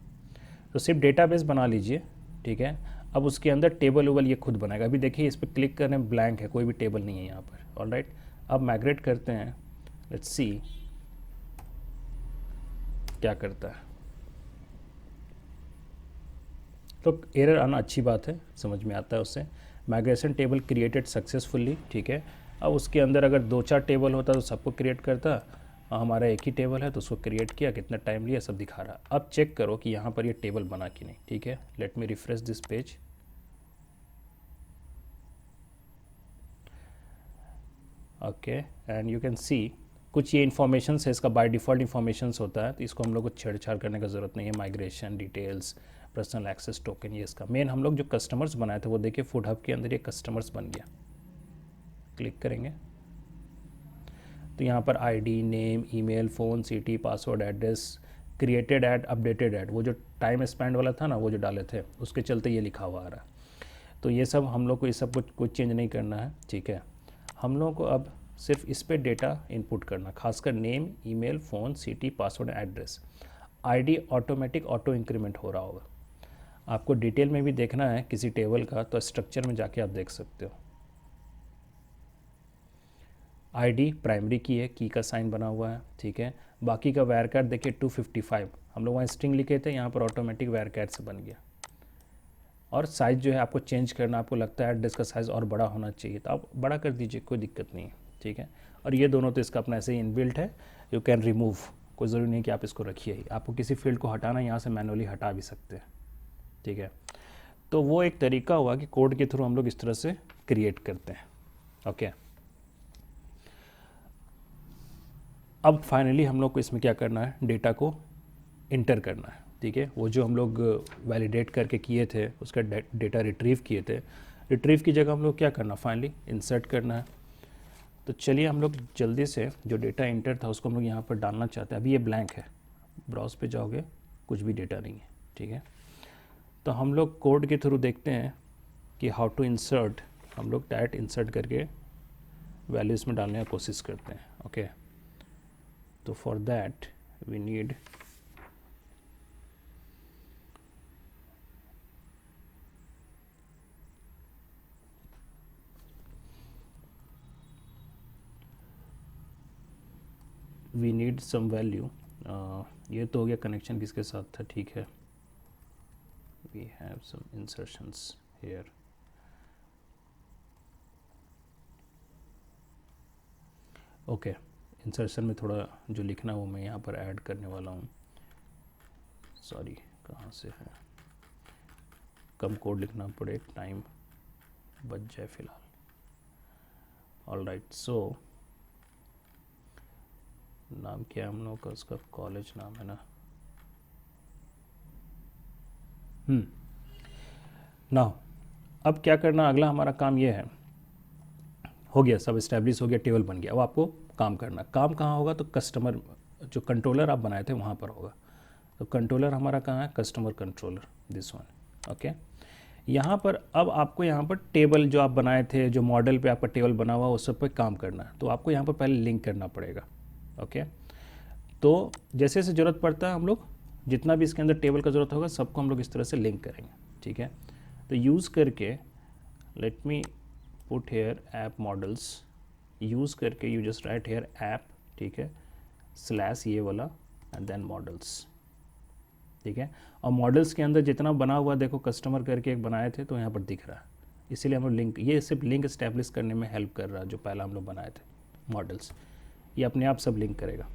तो सिर्फ डेटाबेस बना लीजिए, ठीक है। अब उसके अंदर टेबल वेबल ये खुद बनाएगा। अभी देखिए इस पर क्लिक करने ब्लैंक है, कोई भी टेबल नहीं है यहाँ पर, ऑलराइट। अब माइग्रेट करते हैं, लेट्स सी क्या करता है। तो एरर आना अच्छी बात है, समझ में आता है उससे। माइग्रेशन टेबल क्रिएटेड सक्सेसफुली, ठीक है। अब उसके अंदर अगर 2-4 टेबल होता तो सबको क्रिएट करता, हमारा एक ही टेबल है तो उसको क्रिएट किया, कितना टाइम लिया सब दिखा रहा। अब चेक करो कि यहाँ पर ये टेबल बना कि नहीं, ठीक है। Let me refresh this page, okay, and you can see कुछ ये इन्फॉर्मेशन है इसका, बाय डिफ़ॉल्ट इन्फॉर्मेशन होता है, तो इसको हम लोग को छेड़छाड़ करने का ज़रूरत नहीं है। Migration details, personal access token, ये इसका मेन हम लोग जो कस्टमर्स बनाए थे वो देखिए फूड हब के अंदर ये कस्टमर्स बन गया। क्लिक करेंगे तो यहाँ पर ID, name, email, phone, city, password, address, created add, updated add, वो जो टाइम स्पेंड वाला था ना, वो जो डाले थे उसके चलते ये लिखा हुआ आ रहा है। तो ये सब हम लोग को, इस सब कुछ चेंज नहीं करना है, ठीक है। हम लोगों को अब सिर्फ इस पर डेटा इनपुट करना, खासकर name, email, phone, city, password, address. ID automatic auto increment हो रहा होगा। आपको डिटेल में भी देखना है किसी टेबल का तो स्ट्रक्चर में जाके आप देख सकते हो। आईडी प्राइमरी की है, की का साइन बना हुआ है, ठीक है। बाकी का वैरकैट देखिए 255, हम लोग वहाँ स्ट्रिंग लिखे थे, यहाँ पर ऑटोमेटिक वैरकैट से बन गया। और साइज़ जो है आपको चेंज करना, आपको लगता है एड्रेस का साइज़ और बड़ा होना चाहिए तो आप बड़ा कर दीजिए, कोई दिक्कत नहीं है, ठीक है। और ये दोनों तो इसका अपना ऐसे ही इनबिल्ट है, यू कैन रिमूव, कोई ज़रूरी नहीं कि आप इसको रखिए ही, आपको किसी फील्ड को हटाना यहाँ से मैनुअली हटा भी सकते हैं, ठीक है। तो वो एक तरीका हुआ कि कोड के थ्रू हम लोग इस तरह से क्रिएट करते हैं। ओके। अब फाइनली हम लोग को इसमें क्या करना है, डेटा को इंटर करना है, ठीक है। वो जो हम लोग वैलिडेट करके किए थे, उसका डेटा रिट्रीव किए थे, रिट्रीव की जगह हम लोग क्या करना, फाइनली इंसर्ट करना है। तो चलिए हम लोग जल्दी से जो डेटा इंटर था उसको हम लोग यहाँ पर डालना चाहते हैं। अभी ये ब्लैंक है, ब्राउज पे जाओगे कुछ भी डेटा नहीं है, ठीक है। तो हम लोग कोड के थ्रू देखते हैं कि हाउ टू इंसर्ट, हम लोग डायरेक्ट इंसर्ट करके वैल्यूज़ में डालने की कोशिश करते हैं, ओके। तो for that we need some value. ये तो हो गया कनेक्शन किसके साथ था, ठीक है। We have some insertions here. Okay, insertion में थोड़ा जो लिखना वो मैं यहाँ पर ऐड करने वाला हूँ। सॉरी, कहाँ से है, कम कोड लिखना पड़े, टाइम बच जाए फिलहाल। ऑल राइट, सो नाम क्या है हम लोग का, उसका कॉलेज नाम है ना। नाउ अब क्या करना, अगला हमारा काम ये है, हो गया सब इस्टेब्लिश हो गया, टेबल बन गया। अब आपको काम करना, काम कहाँ होगा, तो कस्टमर जो कंट्रोलर आप बनाए थे वहाँ पर होगा। तो कंट्रोलर हमारा कहाँ है, customer controller, this one, okay. यहाँ पर अब आपको यहाँ पर टेबल जो आप बनाए थे, जो मॉडल पे आपका टेबल बना हुआ उस सब पे काम करना है। तो आपको यहाँ पर पहले लिंक करना पड़ेगा, ओके। तो जैसे जैसे ज़रूरत पड़ता है हम लोग जितना भी इसके अंदर टेबल का ज़रूरत होगा सबको हम लोग इस तरह से लिंक करेंगे, ठीक है। तो यूज़ करके let me put here app models, use करके you just write here app, ठीक है, स्लैश ये वाला एंड देन मॉडल्स, ठीक है। और मॉडल्स के अंदर जितना बना हुआ देखो, कस्टमर करके एक बनाए थे तो यहाँ पर दिख रहा है, इसीलिए हम लोग लिंक, ये सिर्फ लिंक इस्टेब्लिश करने में हेल्प कर रहा है। जो पहला हम लोग बनाए थे मॉडल्स, ये अपने आप सब लिंक करेगा।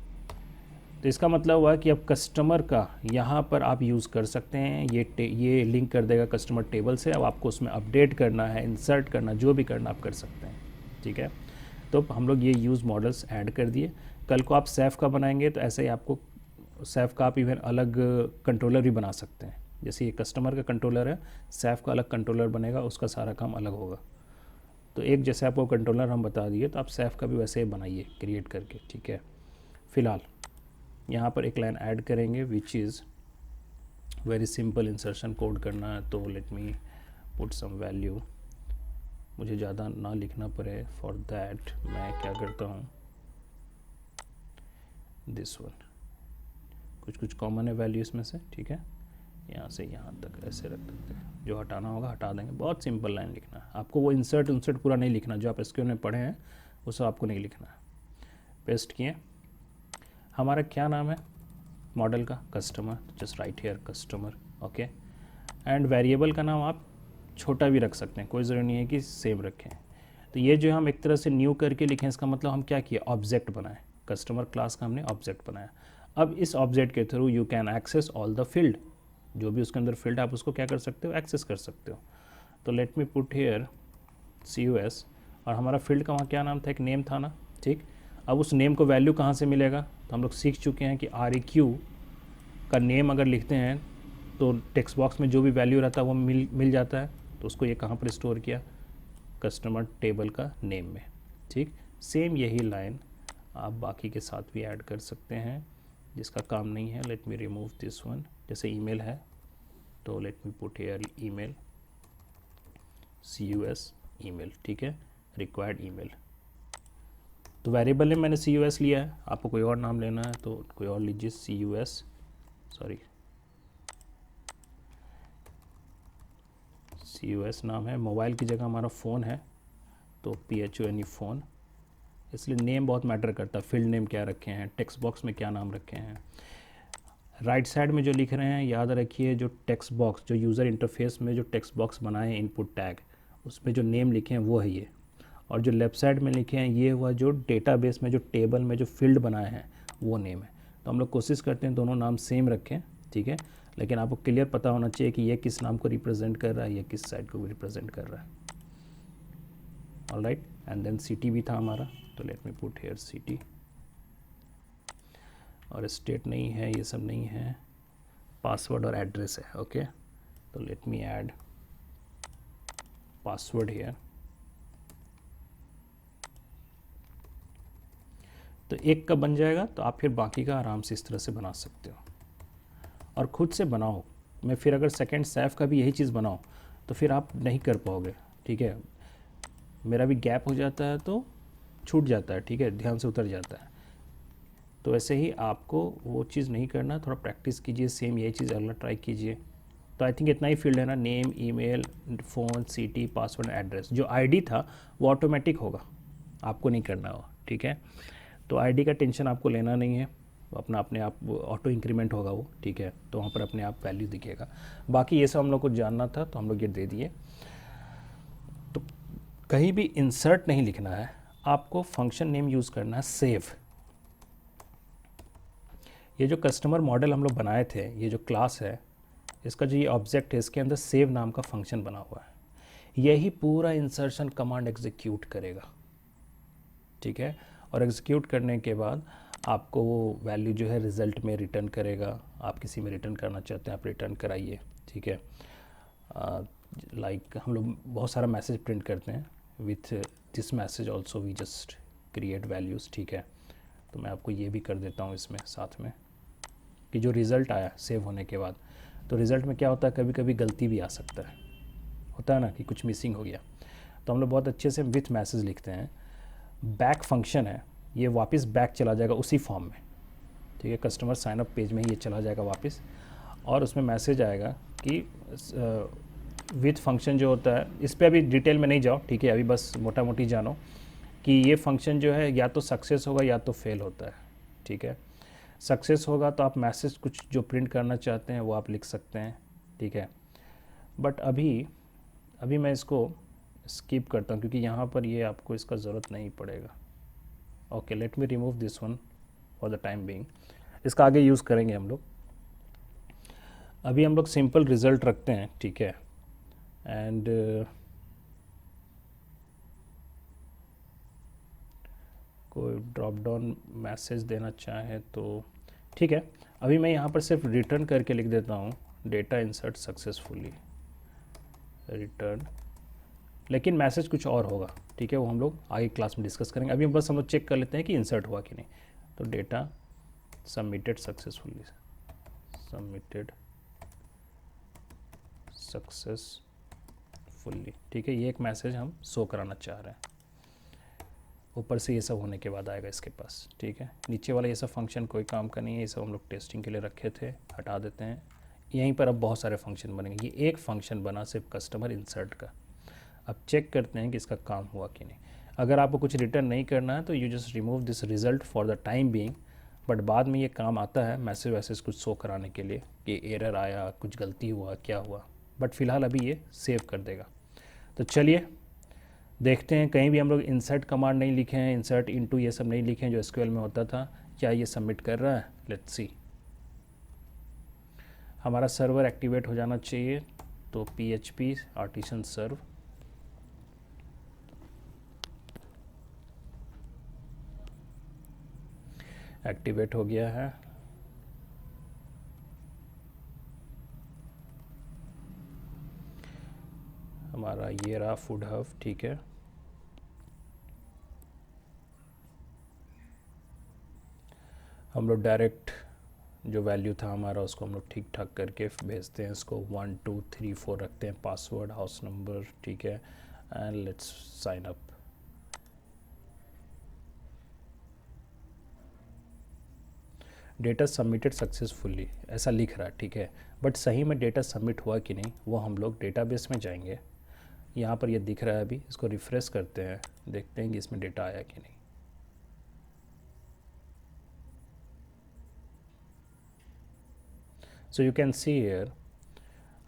तो इसका मतलब हुआ कि अब कस्टमर का यहाँ पर आप यूज़ कर सकते हैं, ये लिंक कर देगा कस्टमर टेबल से। अब आपको उसमें अपडेट करना है, इंसर्ट करना, जो भी करना आप कर सकते हैं, ठीक है। तो हम लोग ये यूज़ मॉडल्स ऐड कर दिए। कल को आप सैफ का बनाएंगे तो ऐसे ही आपको सैफ का आप इवन अलग कंट्रोलर भी बना सकते हैं। जैसे ये कस्टमर का कंट्रोलर है, सैफ का अलग कंट्रोलर बनेगा, उसका सारा काम अलग होगा। तो एक जैसे आपको कंट्रोलर हम बता दिए, तो आप सैफ का भी वैसे ही बनाइए क्रिएट करके, ठीक है। फ़िलहाल यहाँ पर एक लाइन ऐड करेंगे which is very simple, insertion code करना है। तो let me put some value, मुझे ज़्यादा ना लिखना पड़े, फॉर दैट मैं क्या करता हूँ, दिस वन, कुछ कुछ कॉमन है वैल्यू इसमें से, ठीक है। यहाँ से यहाँ तक ऐसे रख देते हैं, जो हटाना होगा हटा देंगे। बहुत सिंपल लाइन लिखना है आपको, वो इंसर्ट पूरा नहीं लिखना, जो आप एसक्यूएल में पढ़े हैं वो सब आपको नहीं लिखना है। पेस्ट किए, हमारा क्या नाम है मॉडल का, customer, just right here customer, okay. And variable का नाम आप छोटा भी रख सकते हैं, कोई ज़रूरी नहीं है कि सेम रखें। तो ये जो हम एक तरह से न्यू करके लिखें, इसका मतलब हम क्या किए, ऑब्जेक्ट बनाए, कस्टमर क्लास का हमने ऑब्जेक्ट बनाया। अब इस ऑब्जेक्ट के through you can access all the field, जो भी उसके अंदर फील्ड आप उसको क्या कर सकते हो, एक्सेस कर सकते हो। तो let me put here CUS, और हमारा फील्ड का वहाँ क्या नाम था, एक नेम था ना, ठीक। अब उस नेम को वैल्यू कहाँ से मिलेगा, तो हम लोग सीख चुके हैं कि REQ का नेम अगर लिखते हैं तो टेक्स्ट बॉक्स में जो भी वैल्यू रहता है वो मिल जाता है। तो उसको ये कहाँ पर स्टोर किया, कस्टमर टेबल का नेम में, ठीक। सेम यही लाइन आप बाकी के साथ भी ऐड कर सकते हैं, जिसका काम नहीं है। Let me remove this one. जैसे ईमेल है तो let me put here email, CUS email, ठीक है, रिक्वायर्ड ईमेल। तो वेरिएबल में मैंने CUS लिया है, आपको कोई और नाम लेना है तो कोई और लीजिए, CUS नाम है। मोबाइल की जगह हमारा फ़ोन है तो PHONE फ़ोन, इसलिए नेम बहुत मैटर करता है, फील्ड नेम क्या रखे हैं, टेक्स्ट बॉक्स में क्या नाम रखे हैं। राइट साइड में जो लिख रहे हैं याद रखिए, जो टेक्स्ट बॉक्स, जो यूज़र इंटरफेस में जो टेक्स्ट बॉक्स बनाए हैं इनपुट टैग, उसमें जो नेम लिखे हैं वो है ये। और जो लेफ़्ट साइड में लिखे हैं ये हुआ जो डेटाबेस में जो टेबल में जो फील्ड बनाए हैं वो नेम है। तो हम लोग कोशिश करते हैं दोनों नाम सेम रखें, ठीक है। लेकिन आपको क्लियर पता होना चाहिए कि ये किस नाम को रिप्रेजेंट कर रहा है, ये किस साइड को रिप्रेजेंट कर रहा है। ऑलराइट, एंड देन सिटी भी था हमारा, तो let me put here city, और स्टेट नहीं है, ये सब नहीं है, पासवर्ड और एड्रेस है। ओके, तो let me add password here. तो एक का बन जाएगा, तो आप फिर बाकी का आराम से इस तरह से बना सकते हो और ख़ुद से बनाओ। मैं फिर अगर सेकंड सैफ का भी यही चीज़ बनाओ तो फिर आप नहीं कर पाओगे, ठीक है। मेरा भी गैप हो जाता है तो छूट जाता है, ठीक है, ध्यान से उतर जाता है। तो ऐसे ही आपको वो चीज़ नहीं करना, थोड़ा प्रैक्टिस कीजिए, सेम यही चीज़ अगला ट्राई कीजिए। तो आई थिंक इतना ही फील्ड है ना, name, email, phone, city, password, address. जो आईडी था वो ऑटोमेटिक होगा, आपको नहीं करना हो, ठीक है। तो आईडी का टेंशन आपको लेना नहीं है, अपने आप ऑटो इंक्रीमेंट होगा वो, ठीक है। तो वहाँ पर अपने आप वैल्यू दिखेगा। बाकी ये सब हम लोग को जानना था तो हम लोग ये दे दिए। तो कहीं भी इंसर्ट नहीं लिखना है, आपको फंक्शन नेम यूज़ करना है सेव। ये जो कस्टमर मॉडल हम लोग बनाए थे, ये जो क्लास है, इसका जो ये ऑब्जेक्ट है, इसके अंदर सेव नाम का फंक्शन बना हुआ है। यही पूरा इंसर्शन कमांड एग्जीक्यूट करेगा, ठीक है। और एग्जीक्यूट करने के बाद आपको वो वैल्यू जो है रिज़ल्ट में रिटर्न करेगा। आप किसी में रिटर्न करना चाहते हैं, आप रिटर्न कराइए, ठीक है। लाइक हम लोग बहुत सारा मैसेज प्रिंट करते हैं, with this message also we just create values, ठीक है। तो मैं आपको ये भी कर देता हूँ इसमें साथ में, कि जो रिज़ल्ट आया सेव होने के बाद, तो रिज़ल्ट में क्या होता है, कभी कभी गलती भी आ सकता है, होता है ना, कि कुछ मिसिंग हो गया। तो हम लोग बहुत अच्छे से विथ मैसेज लिखते हैं। बैक फंक्शन है, ये वापस बैक चला जाएगा उसी फॉर्म में, ठीक है। कस्टमर साइनअप पेज में ही ये चला जाएगा वापस, और उसमें मैसेज आएगा कि विथ फंक्शन जो होता है, इस पर अभी डिटेल में नहीं जाओ, ठीक है। अभी बस मोटा मोटी जानो कि ये फंक्शन जो है या तो सक्सेस होगा या तो फेल होता है, ठीक है। सक्सेस होगा तो आप मैसेज कुछ जो प्रिंट करना चाहते हैं वो आप लिख सकते हैं, ठीक है। बट अभी मैं इसको स्किप करता हूँ क्योंकि यहाँ पर ये आपको इसका ज़रूरत नहीं पड़ेगा। Okay, let me remove this one for the time being. इसका आगे यूज़ करेंगे हम लोग। अभी हम लोग सिंपल रिज़ल्ट रखते हैं, ठीक है। एंड कोई ड्रॉप डाउन मैसेज देना चाहे तो ठीक है। अभी मैं यहाँ पर सिर्फ रिटर्न करके लिख देता हूँ, डेटा इंसर्ट सक्सेसफुली रिटर्न, लेकिन मैसेज कुछ और होगा, ठीक है। वो हम लोग आगे क्लास में डिस्कस करेंगे। अभी बस हम लोग चेक कर लेते हैं कि इंसर्ट हुआ कि नहीं। तो data submitted successfully, submitted successfully, ठीक है। ये एक मैसेज हम शो कराना चाह रहे हैं। ऊपर से ये सब होने के बाद आएगा इसके पास, ठीक है। नीचे वाला ये सब फंक्शन कोई काम का नहीं है, ये सब हम लोग टेस्टिंग के लिए रखे थे, हटा देते हैं। यहीं पर अब बहुत सारे फंक्शन बनेंगे। ये एक फंक्शन बना सिर्फ कस्टमर इंसर्ट का। अब चेक करते हैं कि इसका काम हुआ कि नहीं। अगर आपको कुछ रिटर्न नहीं करना है तो you just remove this result for the time being, but बाद में ये काम आता है मैसेज वैसेज कुछ शो कराने के लिए कि एरर आया, कुछ गलती हुआ, क्या हुआ। बट फ़िलहाल अभी ये सेव कर देगा। तो चलिए देखते हैं, कहीं भी हम लोग इंसर्ट कमांड नहीं लिखे हैं, इंसर्ट इनटू ये सब नहीं लिखे हैं जो एसक्यूएल में होता था। क्या ये सबमिट कर रहा है? लेट्स सी। हमारा सर्वर एक्टिवेट हो जाना चाहिए, तो PHP आर्टिसन सर्व, एक्टिवेट हो गया है। हमारा ये रहा फूड हब, ठीक है। हम लोग डायरेक्ट जो वैल्यू था हमारा उसको हम लोग ठीक ठाक करके भेजते हैं। इसको 1 2 3 4 रखते हैं, पासवर्ड, हाउस नंबर, ठीक है। And let's sign up. Data submitted successfully ऐसा लिख रहा है, ठीक है। बट सही में डेटा सबमिट हुआ कि नहीं वो हम लोग डेटाबेस में जाएंगे। यहाँ पर ये दिख रहा है, अभी इसको रिफ़्रेश करते हैं, देखते हैं कि इसमें डेटा आया कि नहीं। So you can see here,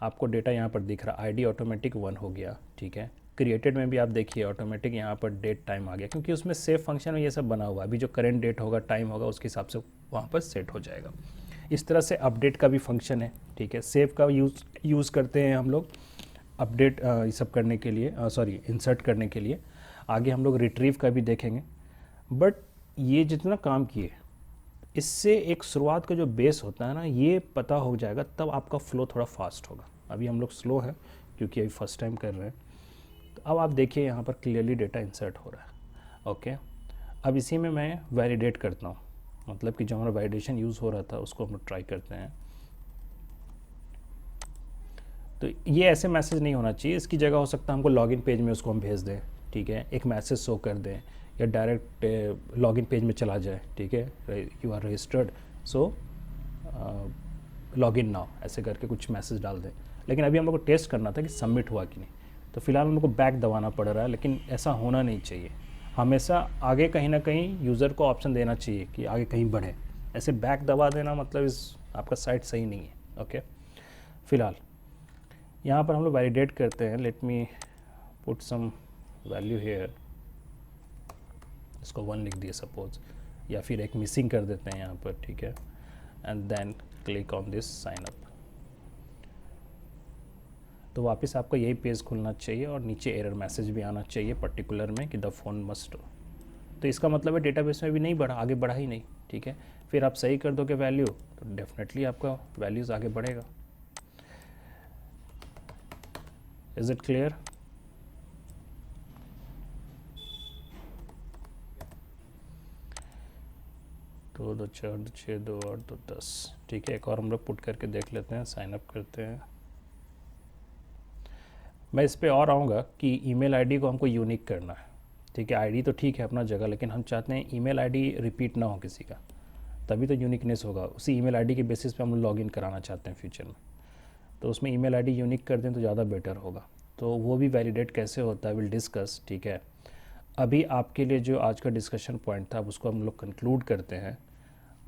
आपको डेटा यहाँ पर दिख रहा है। आईडी ऑटोमेटिक 1 हो गया, ठीक है। क्रिएटेड में भी आप देखिए ऑटोमेटिक यहाँ पर डेट टाइम आ गया, क्योंकि उसमें सेव फंक्शन में ये सब बना हुआ है। अभी जो करेंट डेट होगा, टाइम होगा, उसके हिसाब से वहाँ पर सेट हो जाएगा। इस तरह से अपडेट का भी फंक्शन है, ठीक है। सेव का यूज़ करते हैं हम लोग अपडेट ये सब करने के लिए, सॉरी इंसर्ट करने के लिए। आगे हम लोग रिट्रीव का भी देखेंगे। बट ये जितना काम किए, इससे एक शुरुआत का जो बेस होता है ना, ये पता हो जाएगा, तब आपका फ्लो थोड़ा फास्ट होगा। अभी हम लोग स्लो है क्योंकि अभी फर्स्ट टाइम कर रहे हैं। तो अब आप देखिए यहाँ पर क्लियरली डेटा इंसर्ट हो रहा है। ओके, अब इसी में मैं वैलिडेट करता हूँ, मतलब कि जो हमारा वैलिडेशन यूज़ हो रहा था उसको हम लोग ट्राई करते हैं। तो ये ऐसे मैसेज नहीं होना चाहिए, इसकी जगह हो सकता है हमको लॉगिन पेज में उसको हम भेज दें, ठीक है, एक मैसेज शो कर दें, या डायरेक्ट लॉगिन पेज में चला जाए, ठीक है, you are registered so login now, ऐसे करके कुछ मैसेज डाल दें। लेकिन अभी हम लोग को टेस्ट करना था कि सबमिट हुआ कि नहीं, तो फिलहाल हम लोग को बैक दबाना पड़ रहा है, लेकिन ऐसा होना नहीं चाहिए। हमेशा आगे कहीं ना कहीं यूज़र को ऑप्शन देना चाहिए कि आगे कहीं बढ़े, ऐसे बैक दबा देना मतलब इस आपका साइट सही नहीं है। ओके, फिलहाल यहाँ पर हम लोग वैलिडेट करते हैं। Let me put some value here, इसको 1 लिख दिए सपोज, या फिर एक मिसिंग कर देते हैं यहाँ पर, ठीक है, and then click on this sign up. तो वापस आपका यही पेज खुलना चाहिए और नीचे एरर मैसेज भी आना चाहिए पर्टिकुलर में कि द फोन मस्ट। तो इसका मतलब है डेटाबेस में भी नहीं बढ़ा, आगे बढ़ा ही नहीं, ठीक है। फिर आप सही कर दोगे वैल्यू तो डेफिनेटली आपका वैल्यूज़ आगे बढ़ेगा। Is it clear? तो 2 4 2 6 2 8 2 10, ठीक है। एक और हम लोग पुट करके देख लेते हैं, साइन अप करते हैं। मैं इस पे और आऊँगा कि ईमेल आईडी को हमको यूनिक करना है, ठीक है। आईडी तो ठीक है अपना जगह, लेकिन हम चाहते हैं ईमेल आईडी रिपीट ना हो किसी का, तभी तो यूनिकनेस होगा। उसी ईमेल आईडी के बेसिस पे हम लॉगिन कराना चाहते हैं फ्यूचर में, तो उसमें ईमेल आईडी यूनिक कर दें तो ज़्यादा बेटर होगा। तो वो भी वैलिडेट कैसे होता है विल डिस्कस, ठीक है। अभी आपके लिए जो आज का डिस्कशन पॉइंट था, अब उसको हम लोग कंक्लूड करते हैं।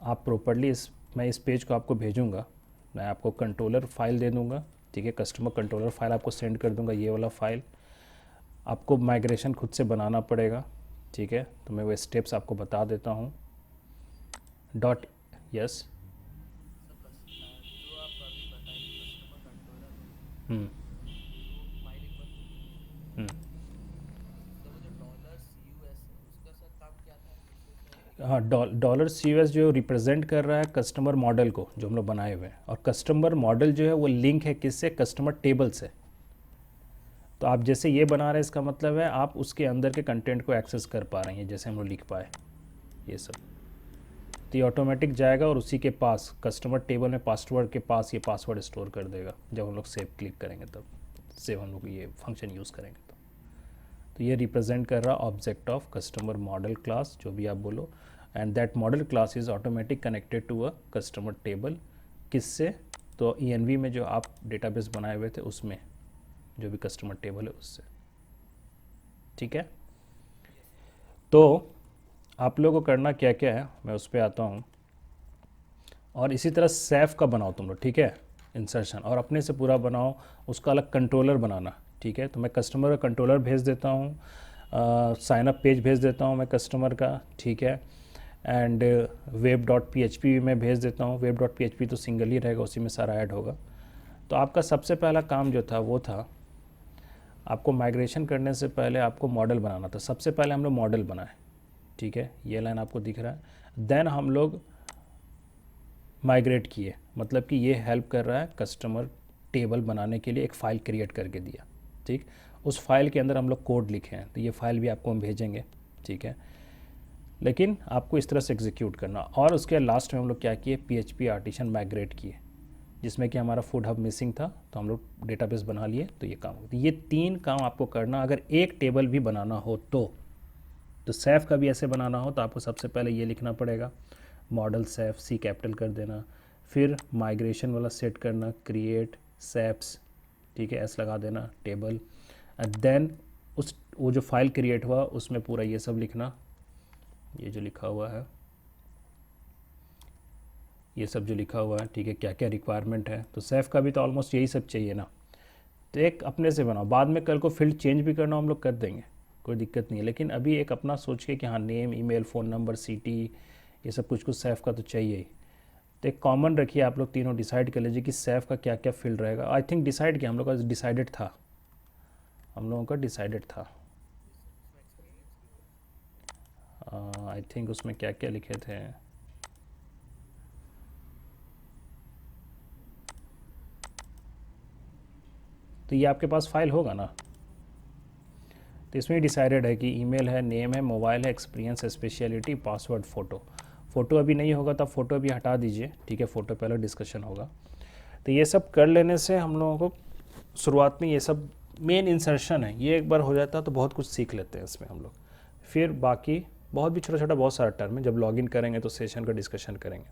आप प्रॉपरली मैं इस पेज को आपको भेजूँगा, मैं आपको कंट्रोलर फाइल दे दूँगा, ठीक है। कस्टमर कंट्रोलर फाइल आपको सेंड कर दूँगा, ये वाला फाइल आपको माइग्रेशन खुद से बनाना पड़ेगा, ठीक है। तो मैं वो स्टेप्स आपको बता देता हूँ। डॉट यस, जो आप अभी बताए कस्टमर कंट्रोलर, हम्म तो फाइल एक बार हम्म सर वो जो डॉलर्स यूएस है उसका सर काम क्या था, कैसे सर? हाँ, डॉलर CUS जो रिप्रेजेंट कर रहा है कस्टमर मॉडल को, जो हम लोग बनाए हुए हैं। और कस्टमर मॉडल जो है वो लिंक है किससे? कस्टमर टेबल से। तो आप जैसे ये बना रहे हैं, इसका मतलब है आप उसके अंदर के कंटेंट को एक्सेस कर पा रहे हैं, जैसे हम लोग लिख पाए ये सब, तो ये ऑटोमेटिक जाएगा और उसी के पास कस्टमर टेबल में पासवर्ड के पास ये पासवर्ड स्टोर कर देगा। जब हम लोग सेव क्लिक करेंगे तब, सेव हम लोग ये फंक्शन यूज़ करेंगे तो ये रिप्रेजेंट कर रहा object of customer model class, जो भी आप बोलो, and that model class is automatic connected to a customer table. किससे? तो ENV में जो आप डेटाबेस बनाए हुए थे उसमें जो भी कस्टमर टेबल है उससे, ठीक है। तो आप लोगों को करना क्या क्या है, मैं उस पर आता हूँ। और इसी तरह सेफ का बनाओ तुम लोग, ठीक है, इंसर्शन, और अपने से पूरा बनाओ, उसका अलग कंट्रोलर बनाना, ठीक है। तो मैं कस्टमर का कंट्रोलर भेज देता हूँ, साइन अप पेज भेज देता हूँ मैं कस्टमर का, ठीक है। एंड web.php मैं भेज देता हूँ। web.php तो सिंगल ही रहेगा, उसी में सारा ऐड होगा। तो आपका सबसे पहला काम जो था वो था, आपको माइग्रेशन करने से पहले आपको मॉडल बनाना था। सबसे पहले हम लोग मॉडल बनाए, ठीक है, ये लाइन आपको दिख रहा है। देन हम लोग माइग्रेट किए, मतलब कि ये हेल्प कर रहा है कस्टमर टेबल बनाने के लिए, एक फ़ाइल क्रिएट करके दिया, ठीक। उस फाइल के अंदर हम लोग कोड लिखे हैं, तो ये फाइल भी आपको हम भेजेंगे, ठीक है। लेकिन आपको इस तरह से एग्जीक्यूट करना। और उसके लास्ट में हम लोग क्या किए, PHP आर्टिशन माइग्रेट किए, जिसमें कि हमारा फूड हब मिसिंग था, तो हम लोग डेटाबेस बना लिए, तो ये काम हो। तो ये 3 काम आपको करना। अगर एक टेबल भी बनाना हो तो सेफ का भी ऐसे बनाना हो तो आपको सबसे पहले ये लिखना पड़ेगा, मॉडल सेफ, C कैपिटल कर देना, फिर माइग्रेशन वाला सेट करना, क्रिएट सेप्स, ठीक है, S लगा देना, टेबल, एंड देन वो जो फाइल क्रिएट हुआ उसमें पूरा ये सब लिखना, ये जो लिखा हुआ है, ये सब जो लिखा हुआ है, ठीक है, क्या क्या रिक्वायरमेंट है। तो सेफ का भी तो ऑलमोस्ट यही सब चाहिए ना। तो एक अपने से बनाओ, बाद में कल को फील्ड चेंज भी करना हम लोग कर देंगे, कोई दिक्कत नहीं है। लेकिन अभी एक अपना सोच के कि हाँ, name, email, phone number, city, ये सब कुछ सेफ का तो चाहिए ही। तो एक कॉमन रखिए, आप लोग तीनों डिसाइड कर लीजिए कि सेफ का क्या क्या फील्ड रहेगा। आई थिंक डिसाइड किया हम लोग का, डिसाइडेड था, हम लोगों का डिसाइडेड था। आई थिंक उसमें क्या क्या लिखे थे। तो ये आपके पास फाइल होगा ना। तो इसमें डिसाइडेड है कि ईमेल है, नेम है, मोबाइल है, experience, speciality, password, photo. Photo अभी नहीं होगा तो आप फ़ोटो भी हटा दीजिए, ठीक है, फ़ोटो पहले डिस्कशन होगा। तो ये सब कर लेने से हम लोगों को शुरुआत में ये सब मेन इंसर्शन है, ये एक बार हो जाता है तो बहुत कुछ सीख लेते हैं इसमें हम लोग। फिर बाकी बहुत भी छोटा छोटा बहुत सारा टर्म है, जब लॉगिन करेंगे तो सेशन का डिस्कशन करेंगे।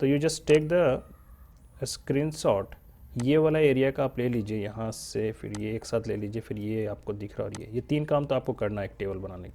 तो you just take the screenshot, ये वाला एरिया का आप ले लीजिए यहाँ से, फिर ये एक साथ ले लीजिए, फिर ये आपको दिख रहा है। और ये 3 काम तो आपको करना है एक टेबल बनाने के।